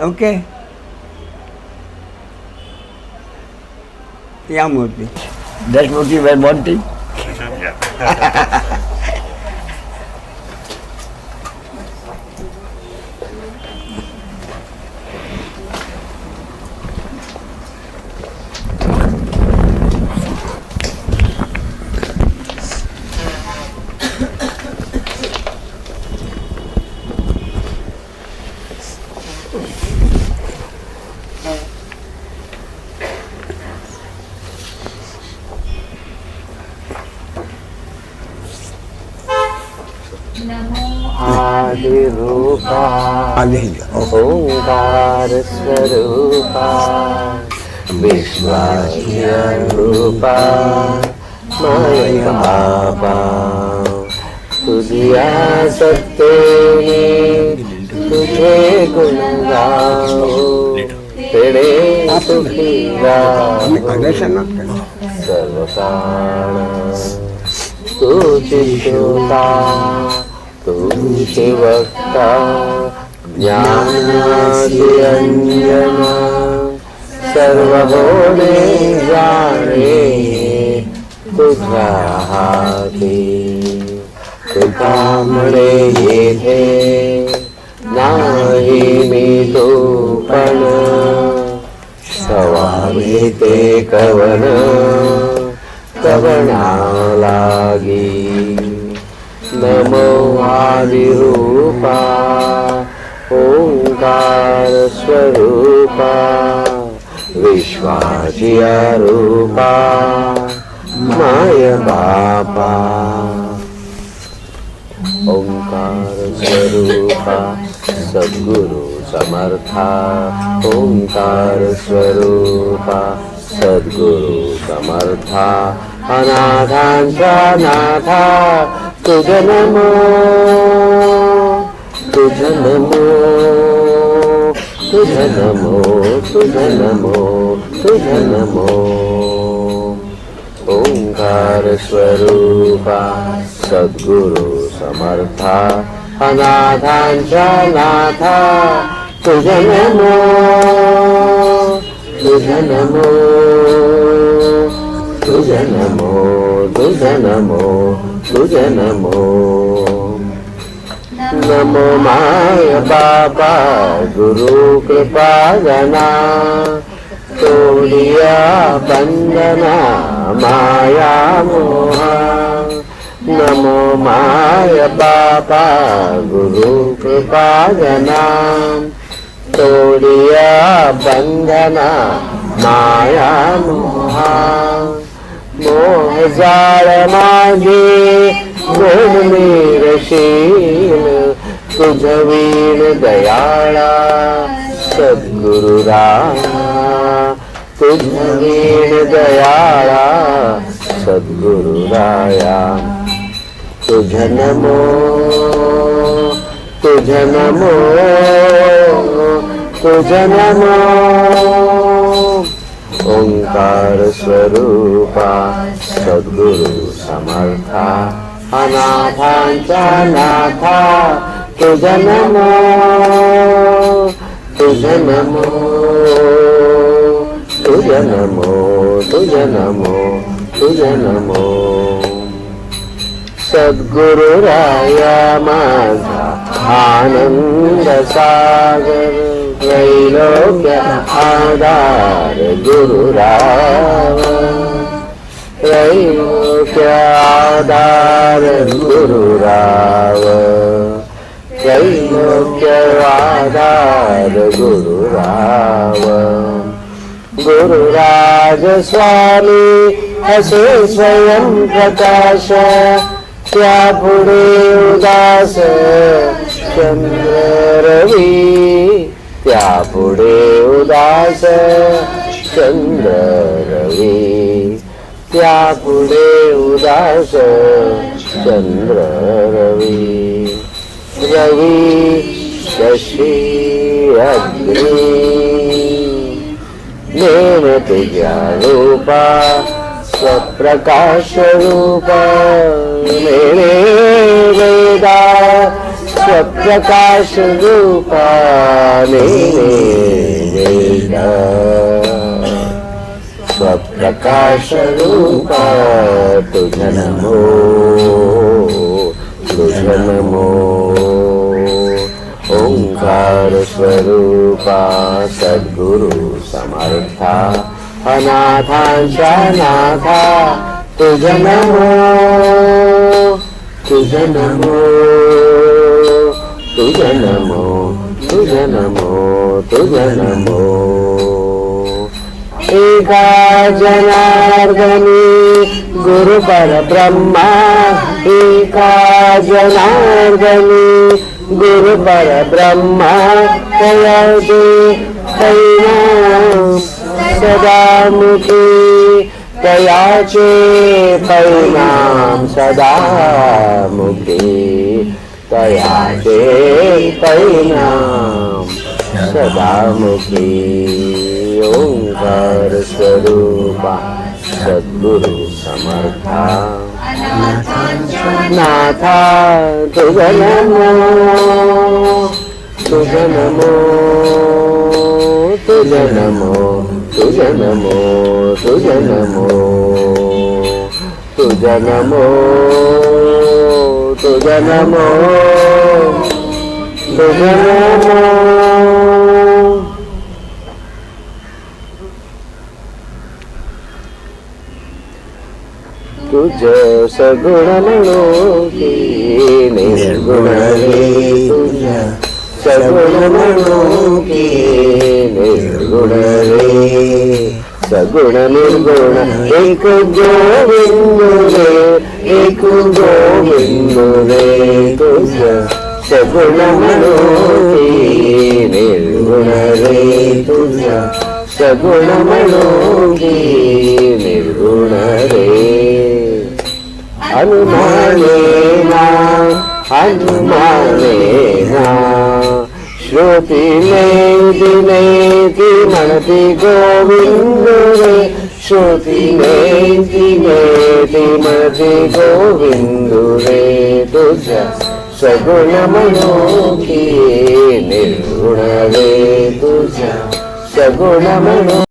Okay? Yeah, Murthy. That's what you were wanting? Adirupa, Omkar Swarupa, Vishwasya Rupa, Maya Baba, Tujiya Satte Tujhe Gunagao, Tene Sukhi Rao, Sarvakana, Tujishuta, तुझे वक्ता ज्ञानादिरंजना सर्वभूते जाने तुझा हाती तुकामणे येथे नाही मी तू पण सवामी ते कवन कवना लागी नमो आदिरूपा ओम ओंकार स्वरूपा विश्वाची रूपा माय बापा ओंकार स्वरूपा सद्गुरु समर्था ओंकार स्वरूपा सद्गुरु समर्था अनाथांचा नाथा तुझ नमो तुझ नमो तुझ नमो तुझ नमो तुझ नमो ओंकार स्वरूपा सद्गुरु समर्था अनाथांचा नाथा तुझ नमो तुझ नमो तुझ नमो तुझ नमो तुझ नमो नमो माय बाबा गुरु कृपा जना तोडिया बंधना माया मोहा नमो माय बाबा गुरु कृपा जना तोडिया बंधना माया मोहा मोह जाळ मागे मीरशील तुझ वीण दयाळा सद्गुरु राया तुझ वीण दयाळा सद्गुरु राया तुझ नमो तुझ नमो तुझ नमो ओंकार स्वरूपा सद्गुरु समर्था अनाथांचा नाथा तुझ नमो तुझ नमो तुझ नमो तुझ नमो तुझ नमो सद्गुरु राया माझा आनंद सागर त्रैलोक्य आधार गुरुराव त्रैलोक्य आधार गुरुराव त्रैलोक्य आधार गुरुराव गुरुराज स्वामी असे स्वयं प्रकाश त्या पुढे उदास चंद्र रवी त्या पुढे उदास चंद्र रवी त्या पुढे उदास चंद्र रवी रवी शशी अग्नी नेम तुझ्या रूपा स्वप्रकाश रूपा मेरे वेदा स्वप्रकाश रूपा मेरे वेदा स्वप्रकाश रूपा तुझ नमो तुझ नमो ओंकार स्वरूपा सद्गुरु समर्था अनाथांचा नाथा तुझ नमो तुझ नमो तुझ नमो तुझ नमो तुझ नमो एका जनार्दनी गुरु परब्रह्मा एका जनार्दनी गुरु परब्रह्मा तयादे तैना सदामुखी तयाचे परिणाम सदामुखी तयाचे परिणाम सदामुखी ओंकार स्वरूपा सद्गुरु समर्था नाथा तुझ नमो तुझ नमो तुझ नमो तुझ नमो तुझ नमो तुझ नमो तुझ नमो तुझ नमो तुझ सगुण म्हणो की निर्गुण रे तुझ सगुण म्हणून की निर्गुण रे सगुण निर्गुण एक गोविंद रे एक गोविंद रे तुझ्या सगुण म्हणून की निर्गुण रे तुझ्या सगुण म्हणून की निर्गुण रे अनुमानेना अनुमानेना श्रुतीने दिनेती म्हणती गोविंद रे श्रुतीने दिनेती म्हणती गोविंद रे तुझ्या सगुण म्हणून की निर्गुण रे तुझ्या सगुण म्हणून